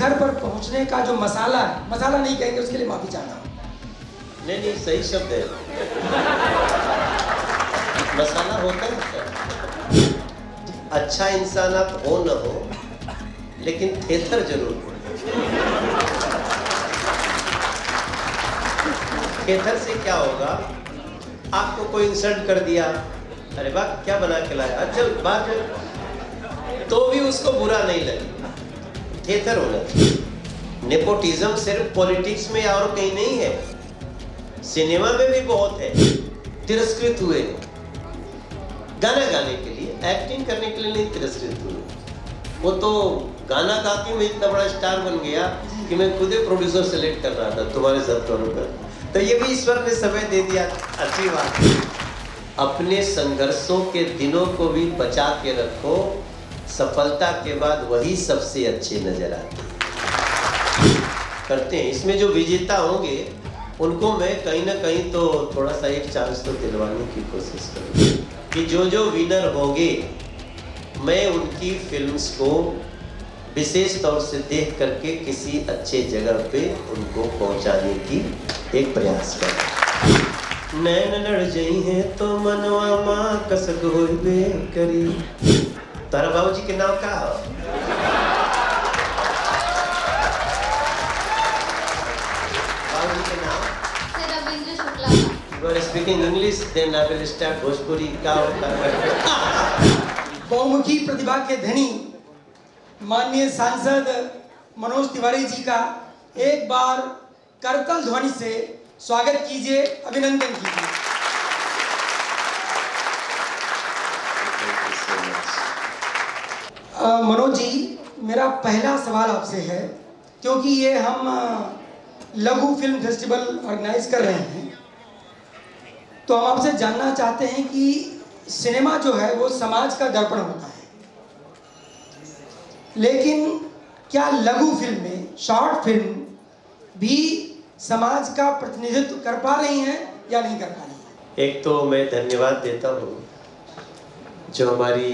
शिखर पर पहुंचने का जो मसाला है, मसाला नहीं कहेंगे, उसके लिए माफी चाहता हूँ। नहीं, सही शब्द है। मसाला होता है क्या? अच्छा इंसान आप हो न हो, लेकिन थेथर जरूर हो। थेथर से क्या होगा? आपको कोई इंसल्ट कर दिया, अरे वाह क्या बना के लाया, अच्छा बात, तो भी उसको बुरा नहीं लगे। थेथर होना। नेपोटिज्म सिर्फ पॉलिटिक्स में और कहीं नहीं है, सिनेमा में भी बहुत है। तिरस्कृत हुए गाना गाने के लिए, एक्टिंग करने के लिए नहीं तिरस्कृत हुए। वो तो गाना गा के मैं इतना बड़ा स्टार बन गया कि मैं खुद ही प्रोड्यूसर सेलेक्ट कर रहा था तुम्हारे साथ पर। तो ये भी ईश्वर ने समय दे दिया, अच्छी बात। अपने संघर्षों के दिनों को भी बचा के रखो, सफलता के बाद वही सबसे अच्छे नजर आते करते हैं। इसमें जो विजेता होंगे उनको मैं कहीं ना कहीं तो थोड़ा सा एक चांस तो दिलवाने की कोशिश करूँगा कि जो विनर होंगे मैं उनकी फिल्म्स को विशेष तौर से देख करके किसी अच्छे जगह पे उनको पहुंचाने की एक प्रयास करूँ। नैन लड़ जाई हैं तो मनवा माँ कसक होइबे करी। तारा बाबूजी के नाम का बाबूजी के नाम Ravindra Shukla. You are speaking English, then I will start Bhojpuri का होता है। बहुमुखी प्रतिभा के धनी माननीय सांसद मनोज तिवारी जी का एक बार करतल ध्वनि से स्वागत कीजिए, अभिनंदन कीजिए। मनोज जी, मेरा पहला सवाल आपसे है, क्योंकि ये हम लघु फिल्म फेस्टिवल ऑर्गेनाइज कर रहे हैं, तो हम आपसे जानना चाहते हैं कि सिनेमा जो है वो समाज का दर्पण होता है, लेकिन क्या लघु फिल्में, शॉर्ट फिल्म भी समाज का प्रतिनिधित्व कर पा रही हैं या नहीं कर पा रही हैं? एक तो मैं धन्यवाद देता हूँ जो हमारी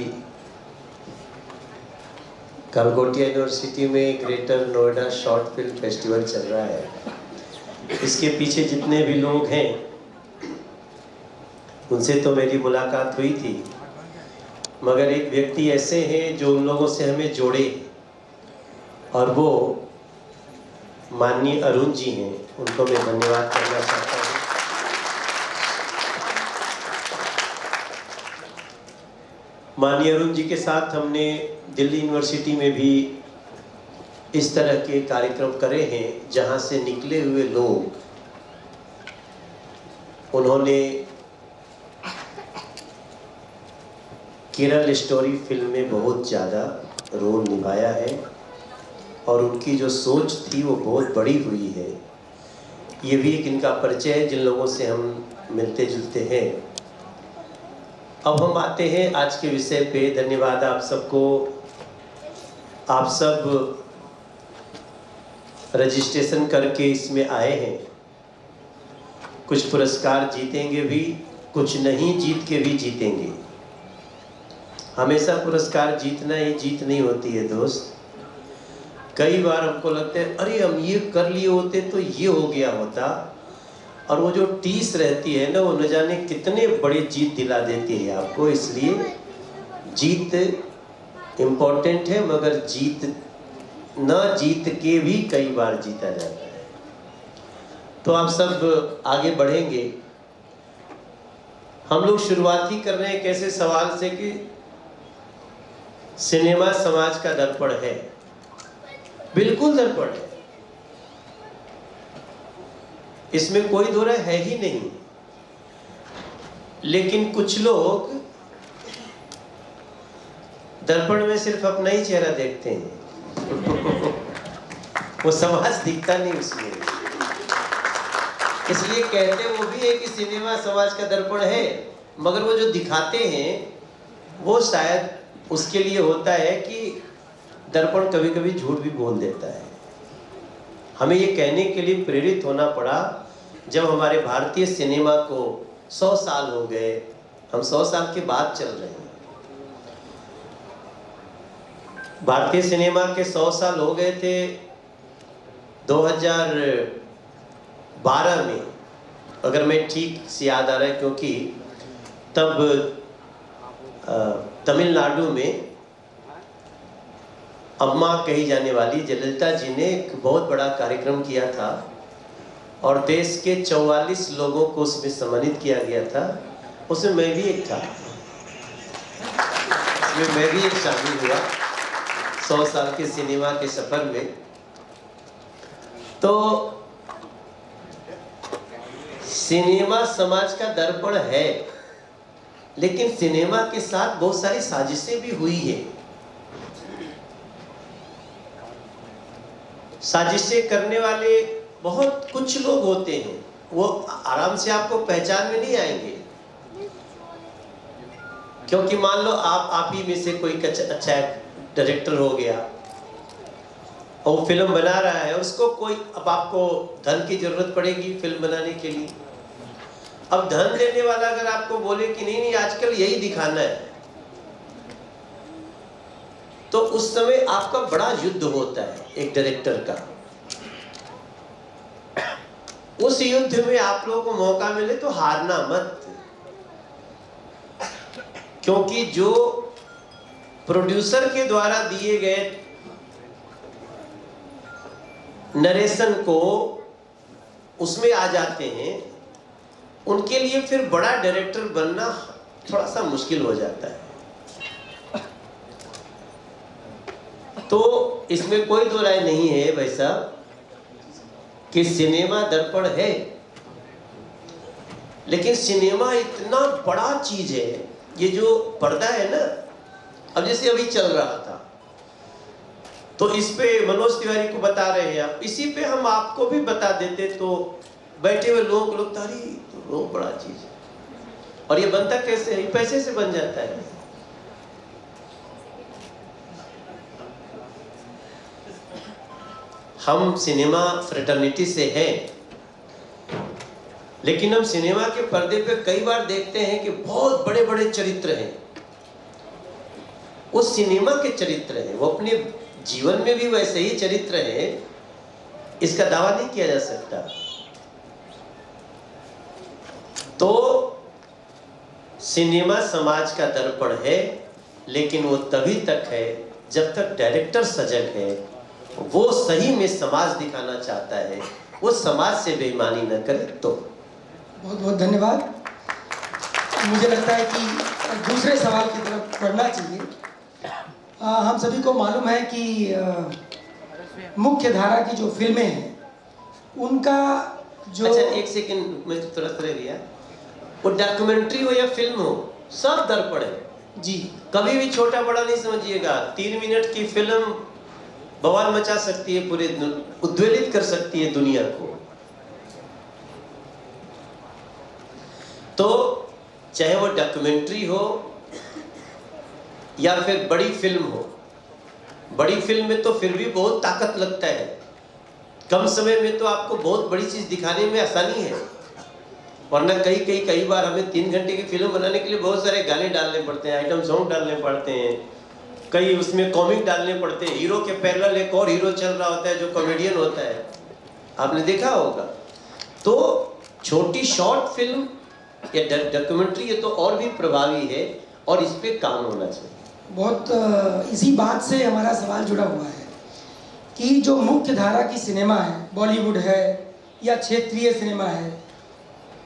कालकोटिया यूनिवर्सिटी में greater Noida short film festival चल रहा है। इसके पीछे जितने भी लोग हैं उनसे तो मेरी मुलाकात हुई थी, मगर एक व्यक्ति ऐसे हैं जो उन लोगों से हमें जोड़े, और वो माननीय अरुण जी हैं। उनको मैं धन्यवाद करना चाहता हूँ। माननीय अरुण जी के साथ हमने दिल्ली यूनिवर्सिटी में भी इस तरह के कार्यक्रम करे हैं, जहाँ से निकले हुए लोग, उन्होंने केरल स्टोरी फिल्म में बहुत ज़्यादा रोल निभाया है, और उनकी जो सोच थी वो बहुत बड़ी हुई है। ये भी एक इनका परिचय है जिन लोगों से हम मिलते जुलते हैं। अब हम आते हैं आज के विषय पे। धन्यवाद आप सबको। आप सब रजिस्ट्रेशन करके इसमें आए हैं। कुछ पुरस्कार जीतेंगे भी, कुछ नहीं जीत के भी जीतेंगे। हमेशा पुरस्कार जीतना ही जीत नहीं होती है दोस्त। कई बार हमको लगता है अरे हम ये कर लिए होते तो ये हो गया होता, और वो जो टीस रहती है ना, वो न जाने कितने बड़े जीत दिला देती है आपको। इसलिए जीत इम्पोर्टेंट है, मगर जीत के भी कई बार जीता जाता है। तो आप सब आगे बढ़ेंगे। हम लोग शुरुआत ही कर रहे हैं कैसे सवाल से कि सिनेमा समाज का दर्पण है। बिल्कुल दर्पण है, इसमें कोई दो राय है ही नहीं। लेकिन कुछ लोग दर्पण में सिर्फ अपना ही चेहरा देखते हैं वो समाज दिखता नहीं उसमें। इसलिए कहते वो भी है कि सिनेमा समाज का दर्पण है, मगर वो जो दिखाते हैं वो शायद उसके लिए होता है कि दर्पण कभी कभी झूठ भी बोल देता है। हमें ये कहने के लिए प्रेरित होना पड़ा जब हमारे भारतीय सिनेमा को 100 साल हो गए। हम 100 साल के बाद चल रहे हैं। भारतीय सिनेमा के 100 साल हो गए थे 2012 में, अगर मैं ठीक से याद आ रहा है, क्योंकि तब तमिलनाडु में अम्मा कही जाने वाली जयललिता जी ने एक बहुत बड़ा कार्यक्रम किया था और देश के 44 लोगों को उसमें सम्मानित किया गया था। उसमें मैं भी एक था, उसमें मैं भी एक शामिल हुआ 100 साल के सिनेमा के सफर में। तो सिनेमा समाज का दर्पण है, लेकिन सिनेमा के साथ बहुत सारी साजिशें भी हुई है। साजिशें करने वाले बहुत कुछ लोग होते हैं, वो आराम से आपको पहचान में नहीं आएंगे, क्योंकि मान लो आप ही में से कोई अच्छा डायरेक्टर हो गया और वो फिल्म बना रहा है, उसको कोई, अब आपको धन की जरूरत पड़ेगी फिल्म बनाने के लिए। अब धन देने वाला अगर आपको बोले कि नहीं नहीं आजकल यही दिखाना है, तो उस समय आपका बड़ा युद्ध होता है एक डायरेक्टर का। उस युद्ध में आप लोगों को मौका मिले तो हारना मत, क्योंकि जो प्रोड्यूसर के द्वारा दिए गए नरेशन को उसमें आ जाते हैं, उनके लिए फिर बड़ा डायरेक्टर बनना थोड़ा सा मुश्किल हो जाता है। तो इसमें कोई दो राय नहीं है भाई साहब कि सिनेमा दर्पण है, लेकिन सिनेमा इतना बड़ा चीज है, ये जो पर्दा है ना, अब जैसे अभी चल रहा था तो इस पे मनोज तिवारी को बता रहे हैं आप, इसी पे हम आपको भी बता देते तो बैठे हुए लोगों को लगता है तो बहुत बड़ा चीज है। और ये बनता कैसे है? ये पैसे से बन जाता है। हम सिनेमा फ्रेटर्निटी से हैं, लेकिन हम सिनेमा के पर्दे पे कई बार देखते हैं कि बहुत बड़े बड़े चरित्र हैं, वो सिनेमा के चरित्र हैं, वो अपने जीवन में भी वैसे ही चरित्र हैं, इसका दावा नहीं किया जा सकता। तो सिनेमा समाज का दर्पण है, लेकिन वो तभी तक है जब तक डायरेक्टर सजग है, वो सही में समाज दिखाना चाहता है, वो समाज से बेईमानी न करे। तो बहुत बहुत धन्यवाद। मुझे लगता है कि दूसरे सवाल की तरफ बढ़ना चाहिए। हम सभी को मालूम है कि मुख्य धारा की जो फिल्में हैं उनका जो, अच्छा एक सेकंड मैं तुरंत रह गया, वो डॉक्यूमेंट्री हो या फिल्म हो, सब दर्पण है जी। कभी भी छोटा बड़ा नहीं समझिएगा। 3 मिनट की फिल्म बवाल मचा सकती है, पूरे उद्वेलित कर सकती है दुनिया को। तो चाहे वो डॉक्यूमेंट्री हो या फिर बड़ी फिल्म हो, बड़ी फिल्म में तो फिर भी बहुत ताकत लगता है, कम समय में तो आपको बहुत बड़ी चीज दिखाने में आसानी है। वरना कई बार हमें 3 घंटे की फिल्म बनाने के लिए बहुत सारे गाने डालने पड़ते हैं, आइटम सॉन्ग डालने पड़ते हैं, कई उसमें कॉमिक डालने पड़ते हैं, हीरो के पैरेलल एक और हीरो चल रहा होता है जो कॉमेडियन होता है, आपने देखा होगा। तो छोटी शॉर्ट फिल्म या डॉक्यूमेंट्री ये तो और भी प्रभावी है, और इस पे काम होना चाहिए। बहुत इसी बात से हमारा सवाल जुड़ा हुआ है कि जो मुख्य धारा की सिनेमा है, बॉलीवुड है या क्षेत्रीय सिनेमा है,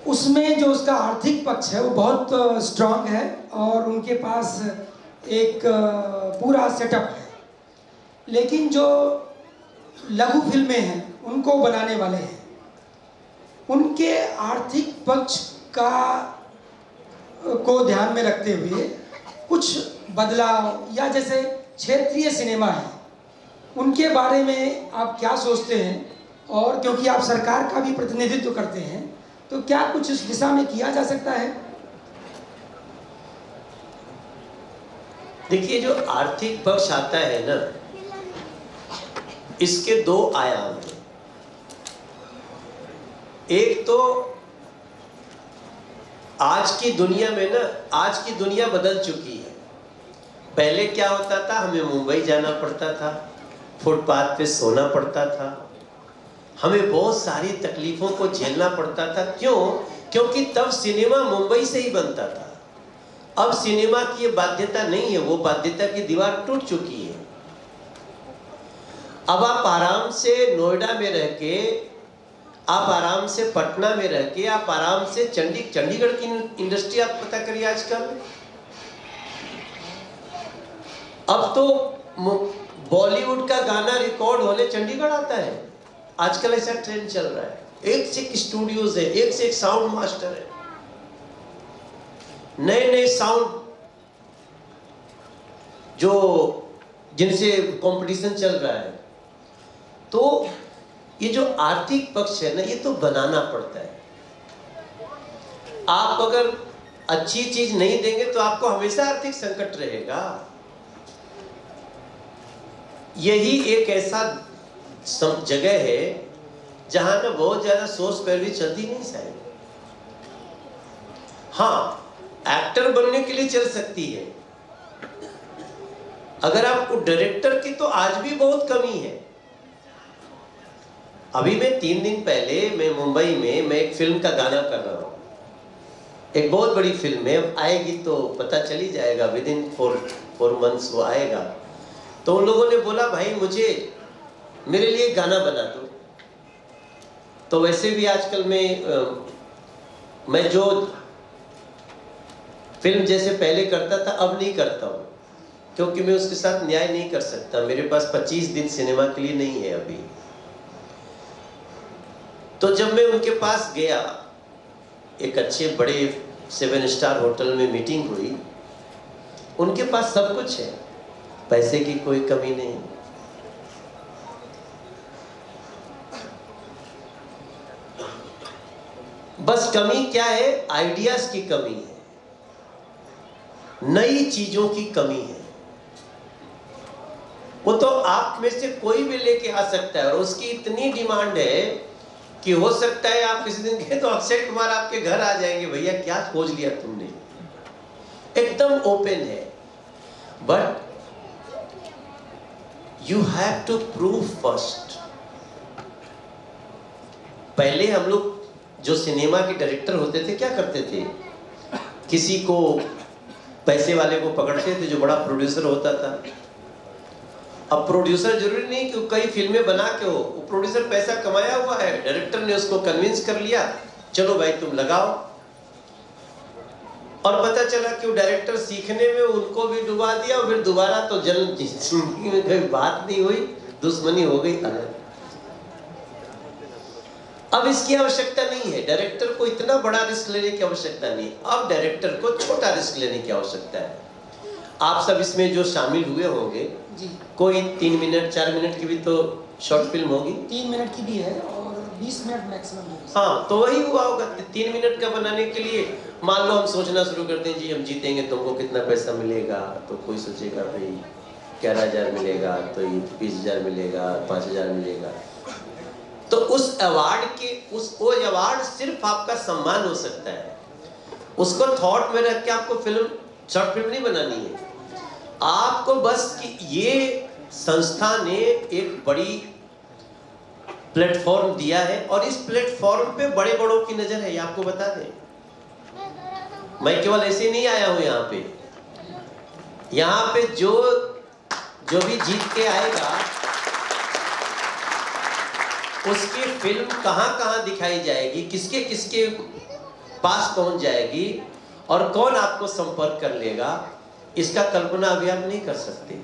उसमें जो उसका आर्थिक पक्ष है वो बहुत स्ट्रांग है और उनके पास एक पूरा सेटअप है। लेकिन जो लघु फिल्में हैं उनको बनाने वाले हैं, उनके आर्थिक पक्ष का को ध्यान में रखते हुए कुछ बदलाव, या जैसे क्षेत्रीय सिनेमा है उनके बारे में आप क्या सोचते हैं? और क्योंकि आप सरकार का भी प्रतिनिधित्व करते हैं, तो क्या कुछ इस दिशा में किया जा सकता है? देखिए, जो आर्थिक पक्ष आता है ना, इसके 2 आयाम हैं। एक तो आज की दुनिया में ना, आज की दुनिया बदल चुकी है। पहले क्या होता था, हमें मुंबई जाना पड़ता था, फुटपाथ पे सोना पड़ता था, हमें बहुत सारी तकलीफों को झेलना पड़ता था। क्यों? क्योंकि तब सिनेमा मुंबई से ही बनता था। अब सिनेमा की ये बाध्यता नहीं है, वो बाध्यता की दीवार टूट चुकी है। अब आप आराम से नोएडा में रह के, आप आराम से पटना में रह के, आप आराम से चंडीगढ़ की इंडस्ट्री आप पता करिए आजकल। अब तो बॉलीवुड का गाना रिकॉर्ड होने चंडीगढ़ आता है। आजकल ऐसा ट्रेंड चल रहा है। एक से एक स्टूडियोज है, एक से एक साउंड मास्टर है, नए नए साउंड जो जिनसे कंपटीशन चल रहा है। तो ये जो आर्थिक पक्ष है ना, ये तो बनाना पड़ता है। आप अगर अच्छी चीज नहीं देंगे तो आपको हमेशा आर्थिक संकट रहेगा। यही एक ऐसा जगह है जहां ना बहुत ज्यादा सोच पैरवी चलती नहीं शायद। हाँ, एक्टर बनने के लिए चल सकती है। अगर आपको डायरेक्टर की तो आज भी बहुत कमी है। अभी मैं 3 दिन पहले मैं मुंबई में मैं एक फिल्म का गाना कर रहा हूँ। एक बहुत बड़ी फिल्म है, आएगी तो पता चली जाएगा, विद इन 4 मंथ्स वो आएगा। तो उन लोगों ने बोला भाई मुझे मेरे लिए गाना बना दो। तो वैसे भी आजकल मैं जो फिल्म जैसे पहले करता था अब नहीं करता हूँ, क्योंकि मैं उसके साथ न्याय नहीं कर सकता। मेरे पास 25 दिन सिनेमा के लिए नहीं है अभी। तो जब मैं उनके पास गया, एक अच्छे बड़े 7 स्टार होटल में मीटिंग हुई। उनके पास सब कुछ है, पैसे की कोई कमी नहीं। बस कमी क्या है? आइडियाज की कमी है, नई चीजों की कमी है। वो तो आप में से कोई भी लेके आ सकता है और उसकी इतनी डिमांड है कि हो सकता है आप किसी दिन कहें तो अक्षय कुमार आपके घर आ जाएंगे, भैया क्या खोज लिया तुमने। एकदम ओपन है। But you have to prove first. पहले हम लोग जो सिनेमा के डायरेक्टर होते थे क्या करते थे? किसी को पैसे वाले को पकड़ते थे जो बड़ा प्रोड्यूसर होता था। अब प्रोड्यूसर जरूरी नहीं कि कई फिल्में बना के हो, वो प्रोड्यूसर पैसा कमाया हुआ है, डायरेक्टर ने उसको कन्विंस कर लिया, चलो भाई तुम लगाओ। और पता चला कि वो डायरेक्टर सीखने में उनको भी डुबा दिया और फिर दोबारा तो जिंदगी में कोई बात नहीं हुई, दुश्मनी हो गई अलग। अब इसकी आवश्यकता नहीं है, डायरेक्टर को इतना बड़ा रिस्क लेने की आवश्यकता नहीं। अब डायरेक्टर को छोटा रिस्क लेने की आवश्यकता है। आप सब इसमें जो शामिल हुए होंगे जी, कोई 3 मिनट 4 मिनट की भी तो शॉर्ट फिल्म होगी। 3 मिनट की भी है और 20 मिनट मैक्सिमम है। हाँ, तो वही हुआ होगा। 3 मिनट का बनाने के लिए मान लो हम सोचना शुरू करते हैं जी हम जीतेंगे तुमको कितना पैसा मिलेगा, तो कोई सोचेगा भाई 11,000 मिलेगा, तो ये 20,000 मिलेगा, 5,000 मिलेगा। तो उस अवार्ड के वो अवार्ड सिर्फ आपका सम्मान हो सकता है। उसको थॉट में रख के आपको शॉर्ट फिल्म नहीं बनानी है। आपको बस कि ये संस्था ने एक बड़ी प्लेटफॉर्म दिया है और इस प्लेटफॉर्म पे बड़े बड़ों की नजर है, ये आपको बता दें। मैं केवल ऐसे नहीं आया हूं यहाँ पे जो भी जीत के आएगा उसकी फिल्म कहां दिखाई जाएगी, किसके किसके पास पहुंच जाएगी और कौन आपको संपर्क कर लेगा, इसका कल्पना अभी आप नहीं कर सकते।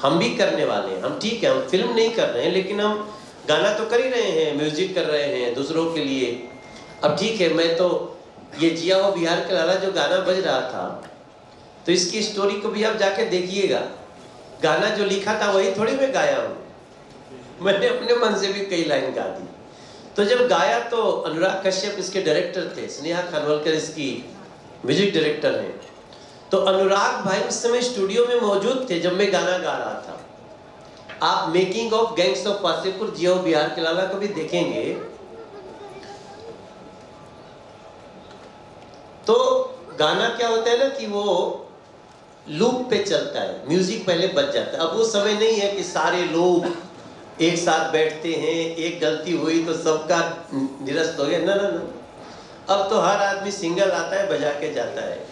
हम भी करने वाले हैं। हम ठीक है, हम फिल्म नहीं कर रहे हैं लेकिन हम गाना तो कर ही रहे हैं, म्यूजिक कर रहे हैं दूसरों के लिए। अब ठीक है, मैं तो ये जिया हो बिहार के लाला जो गाना बज रहा था, तो इसकी स्टोरी को भी आप जाके देखिएगा। गाना जो लिखा था वही थोड़ी मैं गाया हूँ, मैंने अपने मन से भी कई लाइन गा दी। तो जब गाया तो अनुराग कश्यप इसके डायरेक्टर थे, स्नेहा खानवलकर इसकी म्यूजिक डायरेक्टर हैं। तो अनुराग भाई उस समय स्टूडियो में मौजूद थे जब मैं गाना गा रहा था। आप making of gangs of Wasseypur जिया हो बिहार के लाला को भी देखेंगे तो गाना क्या होता है ना कि वो लूप पे चलता है, म्यूजिक पहले बज जाता है। अब वो समय नहीं है कि सारे लोग एक साथ बैठते हैं, एक गलती हुई तो सबका निरस्त हो गया। ना ना ना, अब तो हर आदमी सिंगल आता है, बजा के जाता है।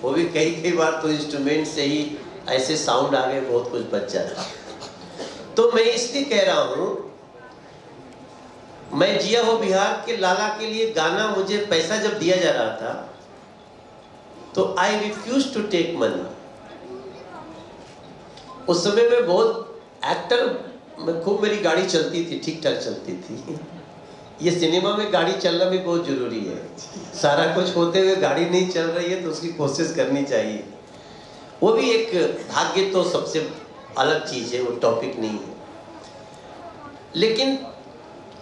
वो भी कई कई बार तो इंस्ट्रूमेंट से ही ऐसे साउंड आ गए, बहुत कुछ बच जाता है। तो मैं इसलिए कह रहा हूं, मैं जिया हो बिहार के लाला के लिए गाना, मुझे पैसा जब दिया जा रहा था तो I refuse to take money. उस समय में बहुत एक्टर, खूब मेरी गाड़ी चलती थी, ठीक ठाक चलती थी। ये सिनेमा में गाड़ी चलना भी बहुत जरूरी है। सारा कुछ होते हुए गाड़ी नहीं चल रही है तो उसकी कोशिश करनी चाहिए। वो भी एक भाग्य, तो सबसे अलग चीज है, वो टॉपिक नहीं है। लेकिन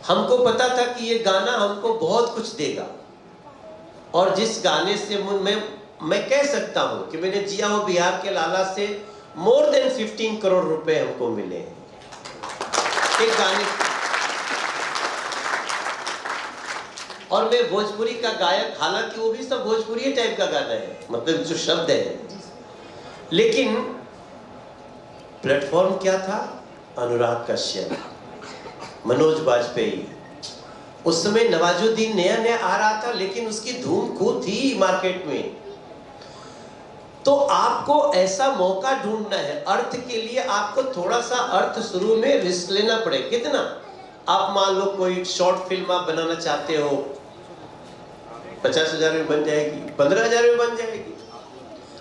हमको पता था कि ये गाना हमको बहुत कुछ देगा, और जिस गाने से मैं कह सकता हूं कि मैंने जिया हो बिहार के लाला से मोर देन 15 करोड़ रुपए हमको मिले एक गाने। और मैं भोजपुरी का गायक, हालांकि वो भी सब भोजपुरी टाइप का गाना है, मतलब जो शब्द है, लेकिन प्लेटफॉर्म क्या था? अनुराग कश्यप, मनोज बाजपेयी। उस समय नवाजुद्दीन नया नया आ रहा था, लेकिन उसकी धूम खूब थी मार्केट में। तो आपको ऐसा मौका ढूंढना है अर्थ के लिए। आपको थोड़ा सा अर्थ शुरू में रिस्क लेना पड़ेगा। कितना? आप मान लो कोई शॉर्ट फिल्म आप बनाना चाहते हो, 50,000 में बन जाएगी, 15,000 में बन जाएगी।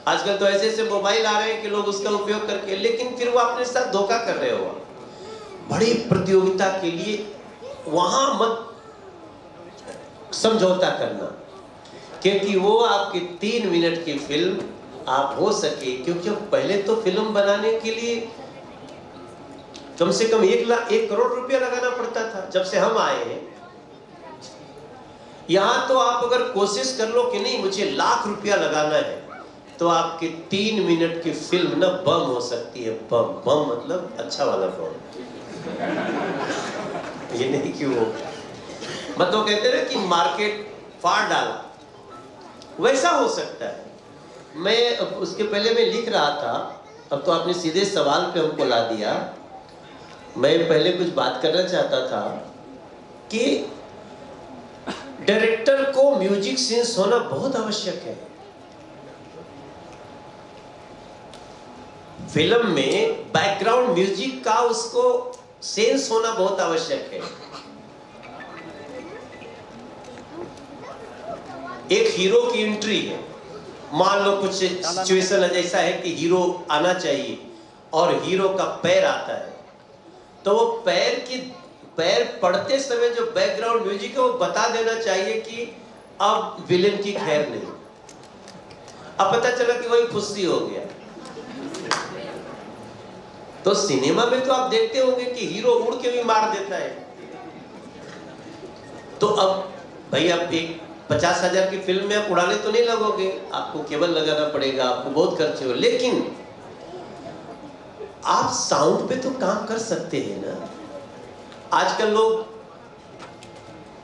आजकल तो ऐसे ऐसे मोबाइल आ रहे हैं कि लोग उसका उपयोग करके, लेकिन फिर वो अपने साथ धोखा कर रहे हो। बड़ी प्रतियोगिता के लिए वहां मत समझौता करना, क्योंकि वो आपकी 3 मिनट की फिल्म आप हो सके, क्योंकि पहले तो फिल्म बनाने के लिए कम से कम 1 करोड़ रुपया लगाना पड़ता था। जब से हम आए हैं यहां, तो आप अगर कोशिश कर लो कि नहीं मुझे लाख रुपया लगाना है, तो आपकी 3 मिनट की फिल्म ना बम हो सकती है। बम बम मतलब अच्छा वाला बम, ये नहीं कि वो मतलब कहते हैं कि मार्केट फाड़ डाला, वैसा हो सकता है। मैं उसके पहले मैं लिख रहा था, अब तो आपने सीधे सवाल पे हमको ला दिया। मैं पहले कुछ बात करना चाहता था कि डायरेक्टर को म्यूजिक सेंस होना बहुत आवश्यक है। फिल्म में बैकग्राउंड म्यूजिक का उसको सेंस होना बहुत आवश्यक है। एक हीरो की एंट्री है, मान लो कुछ सिचुएशन ऐसा है कि हीरो आना चाहिए और हीरो का पैर आता है, तो वो पैर पड़ते समय जो बैकग्राउंड म्यूजिक है वो बता देना चाहिए कि अब विलेन की खैर नहीं। अब पता चला कि वही खुशी हो गया। तो सिनेमा में तो आप देखते होंगे कि हीरो उड़ के भी मार देता है। तो अब भाई आप एक 50,000 की फिल्म में आप उड़ाने तो नहीं लगोगे, आपको केबल लगाना पड़ेगा, आपको बहुत खर्चे हो, लेकिन आप साउंड पे तो काम कर सकते हैं ना। आजकल लोग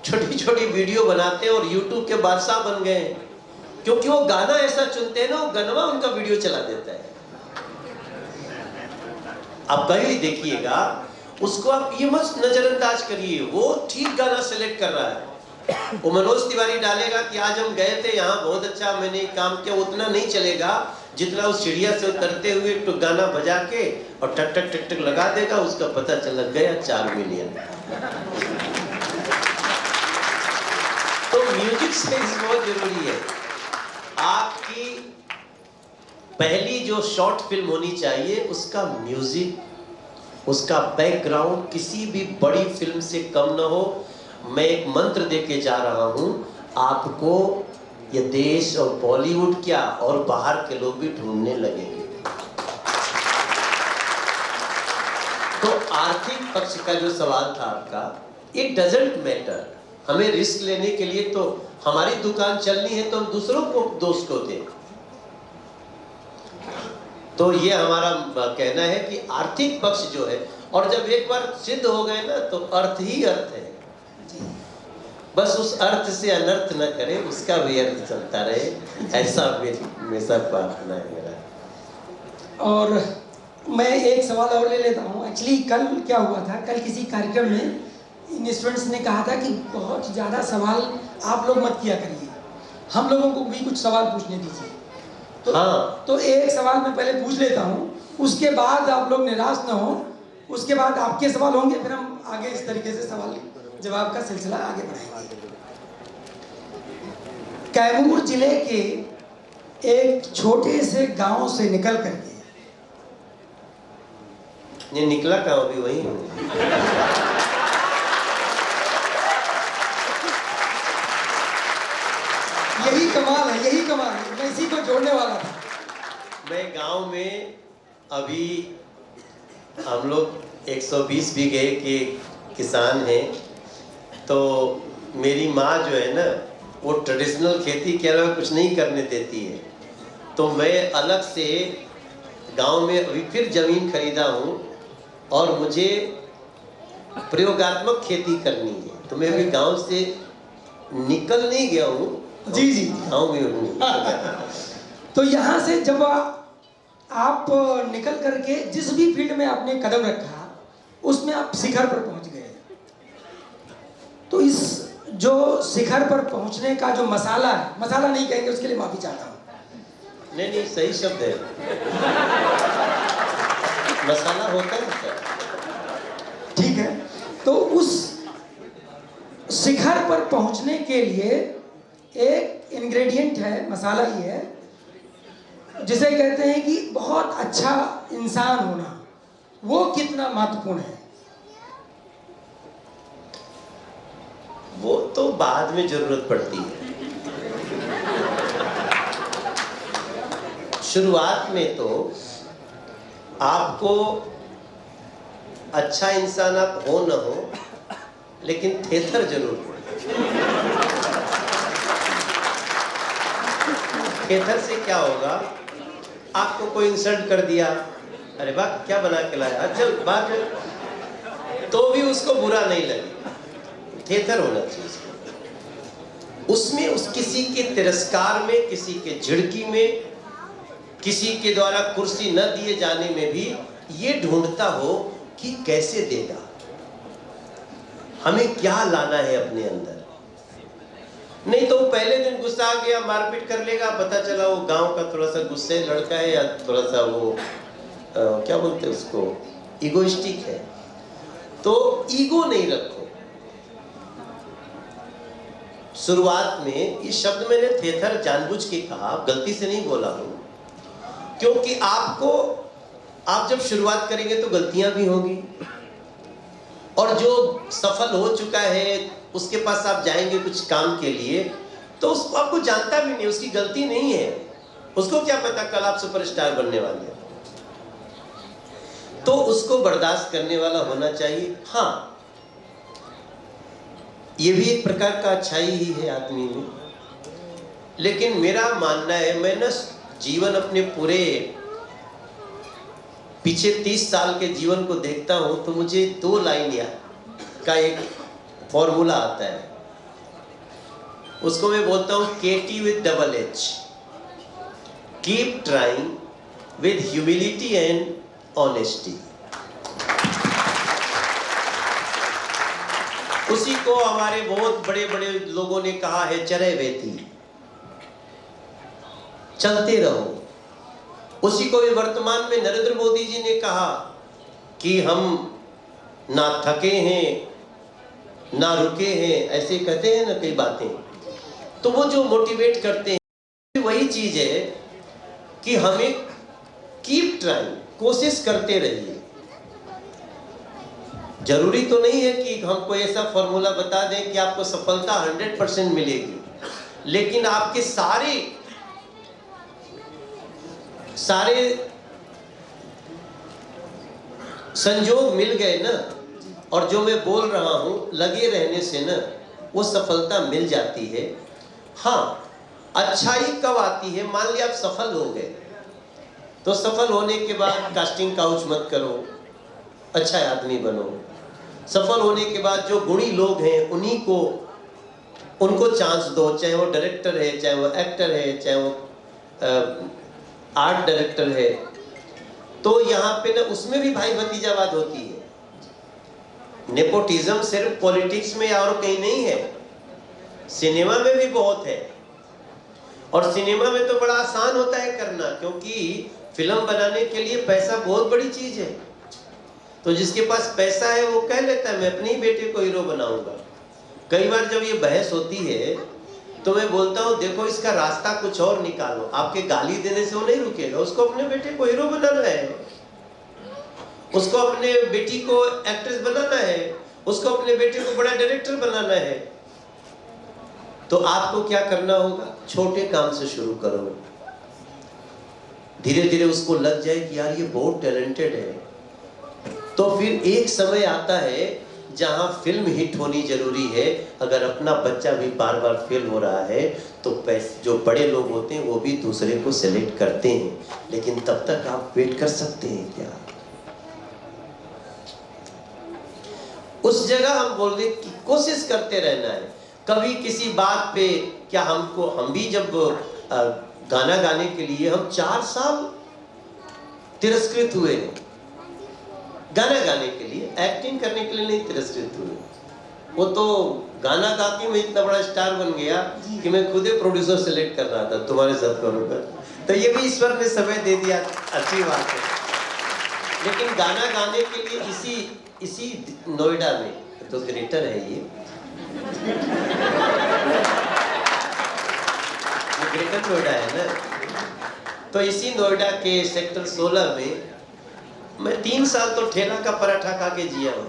छोटी छोटी वीडियो बनाते हैं और YouTube के बादशाह बन गए हैं, क्योंकि वो गाना ऐसा चुनते हैं ना, वो गनवा उनका वीडियो चला देता है। आप कहीं देखिएगा, उसको आप ये मत नजरअंदाज करिए, वो ठीक गाना सेलेक्ट कर रहा है। वो मनोज तिवारी डालेगा कि आज हम गए थे यहाँ, बहुत अच्छा मैंने काम किया, उतना नहीं चलेगा जितना उस चिड़िया से उतरते हुए तो गाना बजा के और टक टक टक टक लगा देगा, उसका पता चला गया 4 मिलियन। तो म्यूजिक सेंस बहुत जरूरी है। आपकी पहली जो शॉर्ट फिल्म होनी चाहिए, उसका म्यूजिक, उसका बैकग्राउंड किसी भी बड़ी फिल्म से कम ना हो। मैं एक मंत्र देके जा रहा हूं आपको, ये देश और बॉलीवुड क्या और बाहर के लोग भी ढूंढने लगेंगे। तो आर्थिक पक्ष का जो सवाल था आपका, इट डजंट मैटर। हमें रिस्क लेने के लिए तो हमारी दुकान चलनी है, तो हम दूसरों को दोस्त को दें। तो ये हमारा कहना है कि आर्थिक पक्ष जो है, और जब एक बार सिद्ध हो गए ना, तो अर्थ ही अर्थ है। बस उस अर्थ से अनर्थ न करे, उसका भी अर्थ चलता रहे, ऐसा हमेशा प्रार्थना है मेरा। और मैं एक सवाल और ले लेता हूँ। एक्चुअली कल क्या हुआ था, कल किसी कार्यक्रम में इन स्टूडेंट्स ने कहा था कि बहुत ज़्यादा सवाल आप लोग मत किया करिए, हम लोगों को भी कुछ सवाल पूछने दीजिए। तो एक सवाल मैं पहले पूछ लेता हूँ, उसके बाद आप लोग निराश ना हो, उसके बाद आपके सवाल होंगे, फिर हम आगे इस तरीके से सवाल जवाब का सिलसिला आगे बढ़ाएंगे। कैमूर जिले के एक छोटे से गांव से निकल करके, ये निकला कहाँ भी वही हूँ। यही कमाल है, यही कमाल है, मैं इसी को जोड़ने वाला था। मैं गांव में अभी हम लोग 120 बीघे के किसान हैं, तो मेरी माँ जो है ना वो ट्रेडिशनल खेती के अलावा कुछ नहीं करने देती है, तो मैं अलग से गांव में अभी फिर ज़मीन खरीदा हूँ और मुझे प्रयोगात्मक खेती करनी है, तो मैं अभी गांव से निकल नहीं गया हूँ। जी जी, गांव में हूँ। तो यहाँ से जब आप निकल करके जिस भी फील्ड में आपने कदम रखा उसमें आप शिखर पर पहुँच गए, तो इस जो शिखर पर पहुँचने का जो मसाला है, मसाला नहीं कहेंगे उसके लिए माफ़ी चाहता हूँ। नहीं सही शब्द है, मसाला होता है। ठीक है, तो उस शिखर पर पहुंचने के लिए एक इंग्रेडिएंट है, मसाला ही है, जिसे कहते हैं कि बहुत अच्छा इंसान होना, वो कितना महत्वपूर्ण है। वो तो बाद में जरूरत पड़ती है। शुरुआत में तो आपको अच्छा इंसान आप हो न हो, लेकिन थेथर जरूर हो। थेथर से क्या होगा, आपको कोई इंसल्ट कर दिया, अरे वाह क्या बना के लाया, अच्छा बात, तो भी उसको बुरा नहीं लगे। थेथर होना चाहिए उसमें, उस किसी के तिरस्कार में, किसी के झिड़की में, किसी के द्वारा कुर्सी न दिए जाने में भी ये ढूंढता हो कि कैसे देगा, हमें क्या लाना है अपने अंदर। नहीं तो पहले दिन गुस्सा आ गया, मारपीट कर लेगा, पता चला वो गांव का थोड़ा सा गुस्से लड़का है, या थोड़ा सा वो क्या बोलते हैं उसको, इगोइस्टिक है। तो ईगो नहीं रखो। शुरुआत में ये शब्द मैंने थेथर जानबूझ के कहा, गलती से नहीं बोला हूं, क्योंकि आप जब शुरुआत करेंगे तो गलतियां भी होंगी, और जो सफल हो चुका है उसके पास आप जाएंगे कुछ काम के लिए, तो उसको आपको जानता भी नहीं, उसकी गलती नहीं है, उसको क्या पता कल आप सुपरस्टार बनने वाले हैं। तो उसको बर्दाश्त करने वाला होना चाहिए। हाँ, ये भी एक प्रकार का अच्छाई ही है आदमी में। लेकिन मेरा मानना है, मैं ना जीवन अपने पूरे पीछे 30 साल के जीवन को देखता हूं, तो मुझे 2 लाइन का एक फॉर्मूला आता है, उसको मैं बोलता हूं KT with double H, keep trying with humility and honesty. उसी को हमारे बहुत बड़े बड़े लोगों ने कहा है, चरे वेती, चलते रहो। उसी को भी वर्तमान में नरेंद्र मोदी जी ने कहा कि हम ना थके हैं ना रुके हैं, ऐसे कहते हैं ना कई बातें। तो वो जो मोटिवेट करते हैं वही चीज है कि हमें कीप ट्राइंग, कोशिश करते रहिए। जरूरी तो नहीं है कि हमको ऐसा फॉर्मूला बता दें कि आपको सफलता 100% मिलेगी, लेकिन आपके सारे संजोग मिल गए ना, और जो मैं बोल रहा हूं लगे रहने से ना वो सफलता मिल जाती है। हाँ, अच्छाई कब आती है, मान लिया आप सफल हो गए, तो सफल होने के बाद कास्टिंग काउच मत करो, अच्छा आदमी बनो। सफल होने के बाद जो गुणी लोग हैं उनको चांस दो, चाहे वो डायरेक्टर है, चाहे वो एक्टर है, चाहे वो आर्ट डायरेक्टर है, तो यहाँ पे ना उसमें भी भाई भतीजावाद होती है। नेपोटिज्म सिर्फ पॉलिटिक्स में और कहीं नहीं है, सिनेमा में भी बहुत है। और सिनेमा में तो बड़ा आसान होता है करना, क्योंकि फिल्म बनाने के लिए पैसा बहुत बड़ी चीज है। तो जिसके पास पैसा है वो कह लेता है मैं अपने ही बेटे को हीरो बनाऊंगा। कई बार जब ये बहस होती है तो मैं बोलता हूँ देखो इसका रास्ता कुछ और निकालो, आपके गाली देने से वो नहीं रुकेगा। उसको अपने बेटे को हीरो बनाना है, उसको अपने बेटी को एक्ट्रेस बनाना है, उसको अपने बेटे को बड़ा डायरेक्टर बनाना है। तो आपको क्या करना होगा, छोटे काम से शुरू करो, धीरे धीरे उसको लग जाए कि यार ये बहुत टैलेंटेड है। तो फिर एक समय आता है जहां फिल्म हिट होनी जरूरी है। अगर अपना बच्चा भी बार बार फेल हो रहा है तो जो बड़े लोग होते हैं वो भी दूसरे को सिलेक्ट करते हैं, लेकिन तब तक आप वेट कर सकते हैं क्या? उस जगह हम बोलने की कोशिश करते रहना है। कभी किसी बात पे क्या हम भी जब गाना गाने के लिए हम 4 साल तिरस्कृत हुए, गाना गाने के लिए, एक्टिंग करने के लिए नहीं तिरस्कृत हुए। वो तो गाना गा के मैं इतना बड़ा स्टार बन गया कि मैं खुद ही प्रोड्यूसर सेलेक्ट कर रहा था तुम्हारे साथ करूँगा। तो ये भी ईश्वर ने समय दे दिया, अच्छी बात है। लेकिन गाना गाने के लिए इसी नोएडा में, तो ग्रेटर है ये ग्रेटर नोएडा है ना, तो इसी नोएडा के सेक्टर 16 में मैं 3 साल तो ठेला का पराठा खा के जिया हूँ।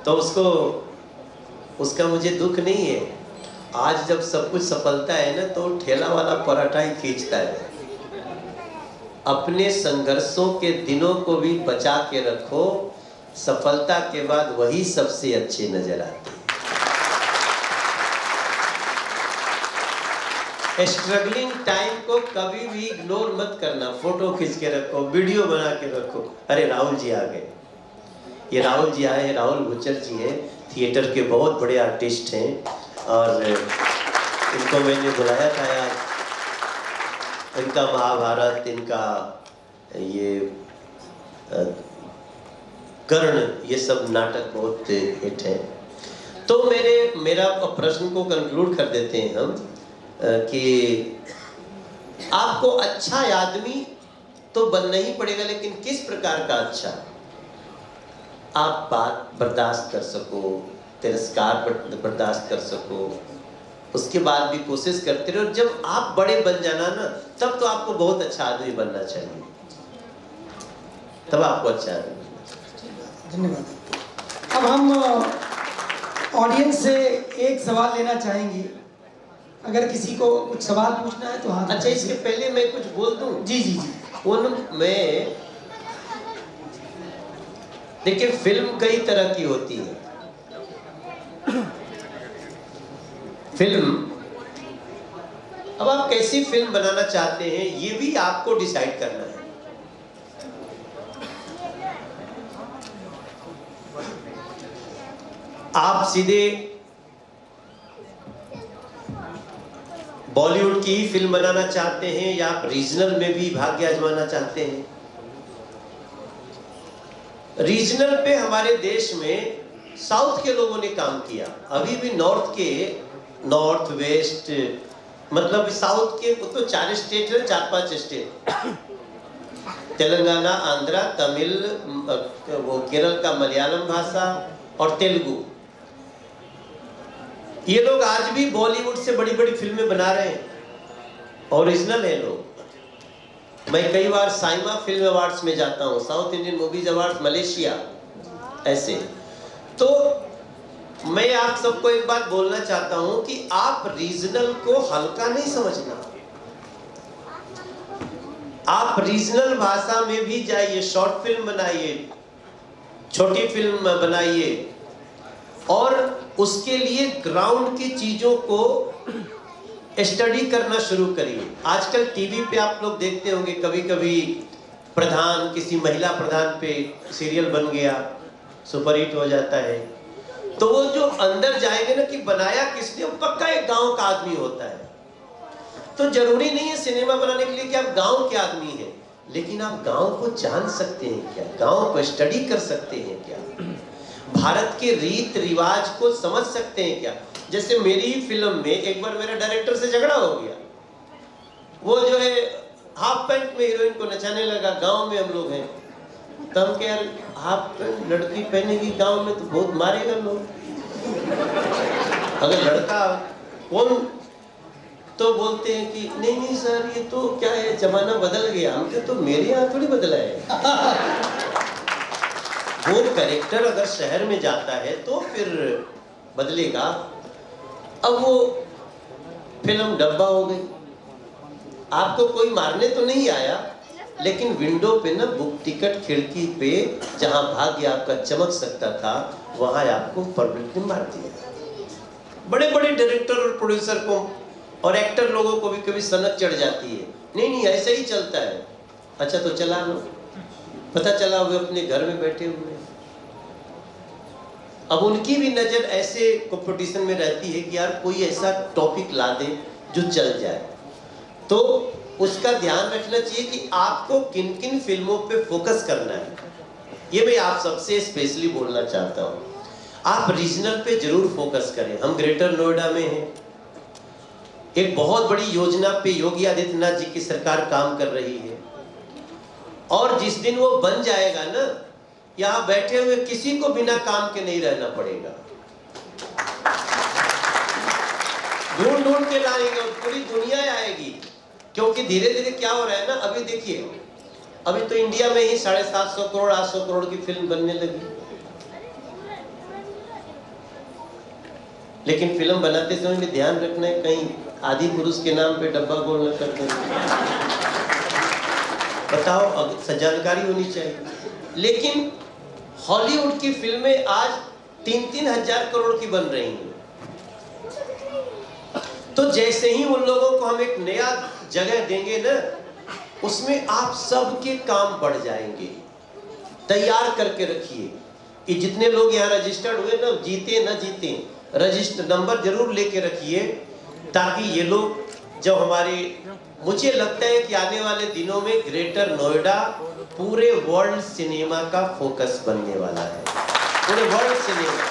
तो उसका मुझे दुख नहीं है। आज जब सब कुछ सफलता है ना तो ठेला वाला पराठा ही खींचता है। अपने संघर्षों के दिनों को भी बचा के रखो, सफलता के बाद वही सबसे अच्छे नजर आते हैं। स्ट्रगलिंग टाइम को कभी भी इग्नोर मत करना, फोटो खींच के रखो, वीडियो बना के रखो। अरे राहुल जी आ गए, ये राहुल जी आए हैं, राहुल गुज्जर जी हैं, थिएटर के बहुत बड़े आर्टिस्ट हैं और इनको मैंने बुलाया था यार। इनका महाभारत, इनका ये कर्ण, ये सब नाटक बहुत हिट है। तो मेरा प्रश्न को कंक्लूड कर देते हैं हम कि आपको अच्छा आदमी तो बनना ही पड़ेगा, लेकिन किस प्रकार का अच्छा? आप बात बर्दाश्त कर सको, तिरस्कार बर्दाश्त कर सको, उसके बाद भी कोशिश करते रहो। जब आप बड़े बन जाना ना, तब तो आपको बहुत अच्छा आदमी बनना चाहिए, तब आपको अच्छा आदमी। धन्यवाद। अब हम ऑडियंस से एक सवाल लेना चाहेंगे। अगर किसी को कुछ सवाल पूछना है तो हाँ। अच्छा, इसके पहले मैं कुछ बोल दूं? जी जी जी। मैं देखिए, फिल्म कई तरह की होती है। फिल्म, अब आप कैसी फिल्म बनाना चाहते हैं ये भी आपको डिसाइड करना है। आप सीधे बॉलीवुड की ही फिल्म बनाना चाहते हैं या आप रीजनल में भी भाग्य आजमाना चाहते हैं? रीजनल पे हमारे देश में साउथ के लोगों ने काम किया, अभी भी नॉर्थ वेस्ट, मतलब साउथ के तो 4 स्टेट है, 4-5 स्टेट, तेलंगाना, आंध्रा, तमिल, वो केरल का मलयालम भाषा और तेलुगु। ये लोग आज भी बॉलीवुड से बड़ी बड़ी फिल्में बना रहे हैं, ओरिजिनल है लोग। मैं कई बार साइमा फिल्म अवार्ड्स में जाता हूँ, south Indian movies awards, Malaysia, ऐसे। तो मैं आप सबको एक बात बोलना चाहता हूँ कि आप रीजनल को हल्का नहीं समझना। आप रीजनल भाषा में भी जाइए, शॉर्ट फिल्म बनाइए, छोटी फिल्म बनाइए, और उसके लिए ग्राउंड की चीजों को स्टडी करना शुरू करिए। आजकल टीवी पे आप लोग देखते होंगे, कभी कभी प्रधान, किसी महिला प्रधान पे सीरियल बन गया, सुपरहिट हो जाता है, तो वो जो अंदर जाएंगे ना कि बनाया किसने, वो पक्का एक गांव का आदमी होता है। तो जरूरी नहीं है सिनेमा बनाने के लिए कि आप गांव के आदमी हैं, लेकिन आप गांव को जान सकते हैं क्या? गांव को स्टडी कर सकते हैं क्या? भारत के रीत रिवाज को समझ सकते हैं क्या? जैसे मेरी फिल्म में एक बार मेरा डायरेक्टर से झगड़ा हो गया। वो जो है हाफ पैंट में हीरोइन को नचाने लगा। गांव में हम लोग हैं, तो हम क्या, हाफ पैंट लड़की पहनेगी गांव में तो बहुत मारेगा लोग। अगर लड़का कौन, तो बोलते हैं कि नहीं नहीं सर ये तो क्या है, जमाना बदल गया। हमके तो मेरे यहाँ थोड़ी बदला है। वो कैरेक्टर अगर शहर में जाता है तो फिर बदलेगा। अब वो फिल्म डब्बा हो गई। आपको कोई मारने तो नहीं आया, लेकिन विंडो पे ना बुक टिकट खिड़की पे जहां भाग्य आपका चमक सकता था, वहां आपको परमानेंटली मार दिया। बड़े बड़े डायरेक्टर और प्रोड्यूसर को और एक्टर लोगों को भी कभी सनक चढ़ जाती है, नहीं नहीं ऐसे ही चलता है। अच्छा तो चला लो, पता चला वो अपने घर में बैठे हुए। अब उनकी भी नजर ऐसे कंपटीशन में रहती है कि यार कोई ऐसा टॉपिक ला दे जो चल जाए। तो उसका ध्यान रखना चाहिए कि आपको किन किन फिल्मों पे फोकस करना है। ये मैं आप सबसे स्पेशली बोलना चाहता हूँ, आप रीजनल पे जरूर फोकस करें। हम ग्रेटर नोएडा में हैं, एक बहुत बड़ी योजना पे योगी आदित्यनाथ जी की सरकार काम कर रही है, और जिस दिन वो बन जाएगा ना, यहाँ बैठे हुए किसी को बिना काम के नहीं रहना पड़ेगा। ढूंढ ढूंढ के लाएंगे और पूरी दुनिया आएगी। क्योंकि धीरे धीरे क्या हो रहा है ना, अभी देखिए, अभी तो इंडिया में ही 750 करोड़ 800 करोड़ की फिल्म बनने लगी। लेकिन फिल्म बनाते समय में ध्यान रखना है कहीं आदि पुरुष के नाम पे डब्बा गोल न कर दें। बताओ, जानकारी होनी चाहिए। लेकिन हॉलीवुड की फिल्में आज 3-3 हजार करोड़ की बन रही हैं। तो जैसे ही उन लोगों को हम एक नया जगह देंगे ना, उसमें आप सबके काम बढ़ जाएंगे। तैयार करके रखिए कि जितने लोग यहाँ रजिस्टर्ड हुए ना, जीते ना जीते, रजिस्टर नंबर जरूर लेके रखिए, ताकि ये लोग जब हमारे, मुझे लगता है कि आने वाले दिनों में ग्रेटर नोएडा पूरे वर्ल्ड सिनेमा का फोकस बनने वाला है, पूरे वर्ल्ड सिनेमा।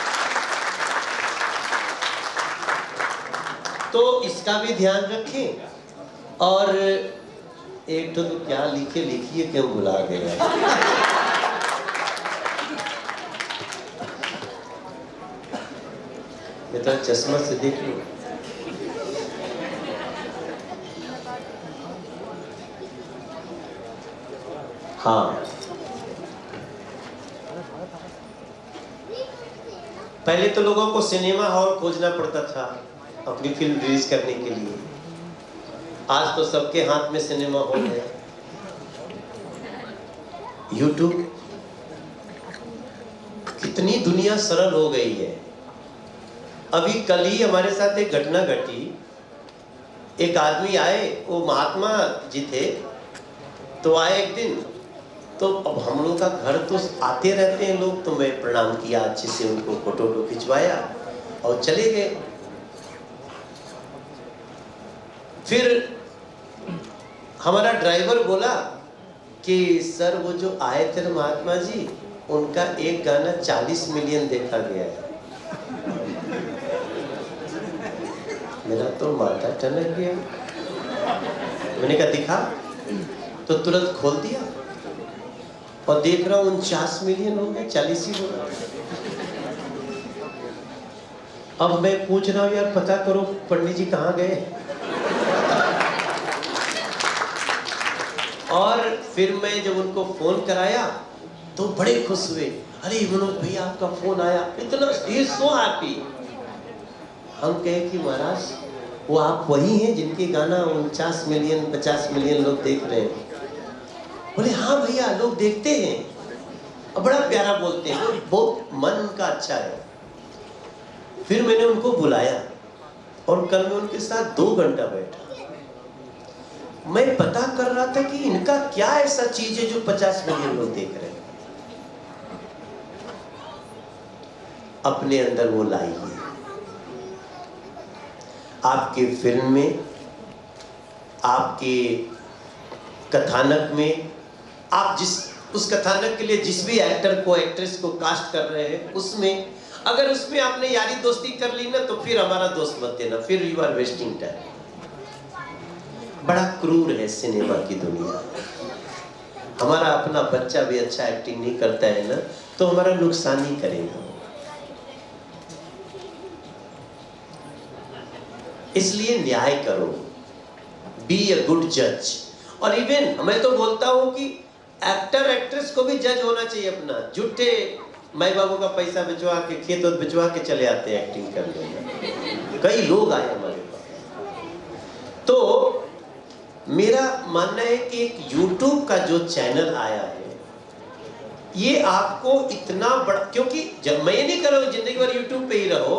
तो इसका भी ध्यान रखें। और एक तो क्या लिखिए क्यों भुला गया। मैं तो चश्मा से देख लूं। हाँ, पहले तो लोगों को सिनेमा हॉल खोजना पड़ता था अपनी फिल्म रिलीज करने के लिए। आज तो सबके हाथ में सिनेमा हॉल है। यूट्यूब, कितनी दुनिया सरल हो गई है। अभी कल ही हमारे साथ एक घटना घटी। एक आदमी आए, वो महात्मा जी थे, तो आए एक दिन। तो अब हम लोग का घर तो आते रहते हैं लोग, तो मैं प्रणाम किया, अच्छे से उनको फोटो खिंचवाया और चले गए। फिर हमारा ड्राइवर बोला कि सर वो जो आए थे ना महात्मा जी, उनका एक गाना 40 मिलियन देखा गया है। मेरा तो माथा टनक गया। मैंने कहा दिखा, तो तुरंत खोल दिया और देख रहा हूँ 49 मिलियन हो गए, 40 ही हो गए। अब मैं पूछ रहा हूँ यार पता करो पंडित जी कहाँ गए। और फिर मैं जब उनको फोन कराया तो बड़े खुश हुए, अरे मनोज भैया आपका फोन आया, इतना ही सो हैप्पी। हम कहे कि महाराज वो आप वही हैं जिनके गाना 49 मिलियन 50 मिलियन लोग देख रहे हैं। बोले हाँ भैया लोग देखते हैं, अब बड़ा प्यारा बोलते हैं, बहुत मन उनका अच्छा है। फिर मैंने उनको बुलाया और कल मैं उनके साथ 2 घंटा बैठा। मैं पता कर रहा था कि इनका क्या ऐसा चीज है जो 50 मिलियन लोग देख रहे हैं। अपने अंदर वो लाइए। आपके फिल्म में, आपके कथानक में, आप जिस उस कथानक के लिए जिस भी एक्टर को एक्ट्रेस को कास्ट कर रहे हैं, उसमें अगर उसमें आपने यारी दोस्ती कर ली ना, तो फिर हमारा दोस्त मत देना, फिर यू आर वेस्टिंग टाइम। बड़ा क्रूर है सिनेमा की दुनिया। हमारा अपना बच्चा भी अच्छा एक्टिंग नहीं करता है ना, तो हमारा नुकसान ही करेगा। इसलिए न्याय करो, बी ए गुड जज। और इवन मैं तो बोलता हूं कि एक्टर एक्ट्रेस को भी जज होना चाहिए अपना। झूठे माई बाबू का पैसा भिजवा के, खेत भिजवा के चले आते हैं एक्टिंग करने। कई लोग आए हमारे पास। तो मेरा मानना है कि एक YouTube का जो चैनल आया है, ये आपको इतना बड़ा, क्योंकि जब मैं ये नहीं कर रहा हूं जिंदगी भर YouTube पे ही रहो,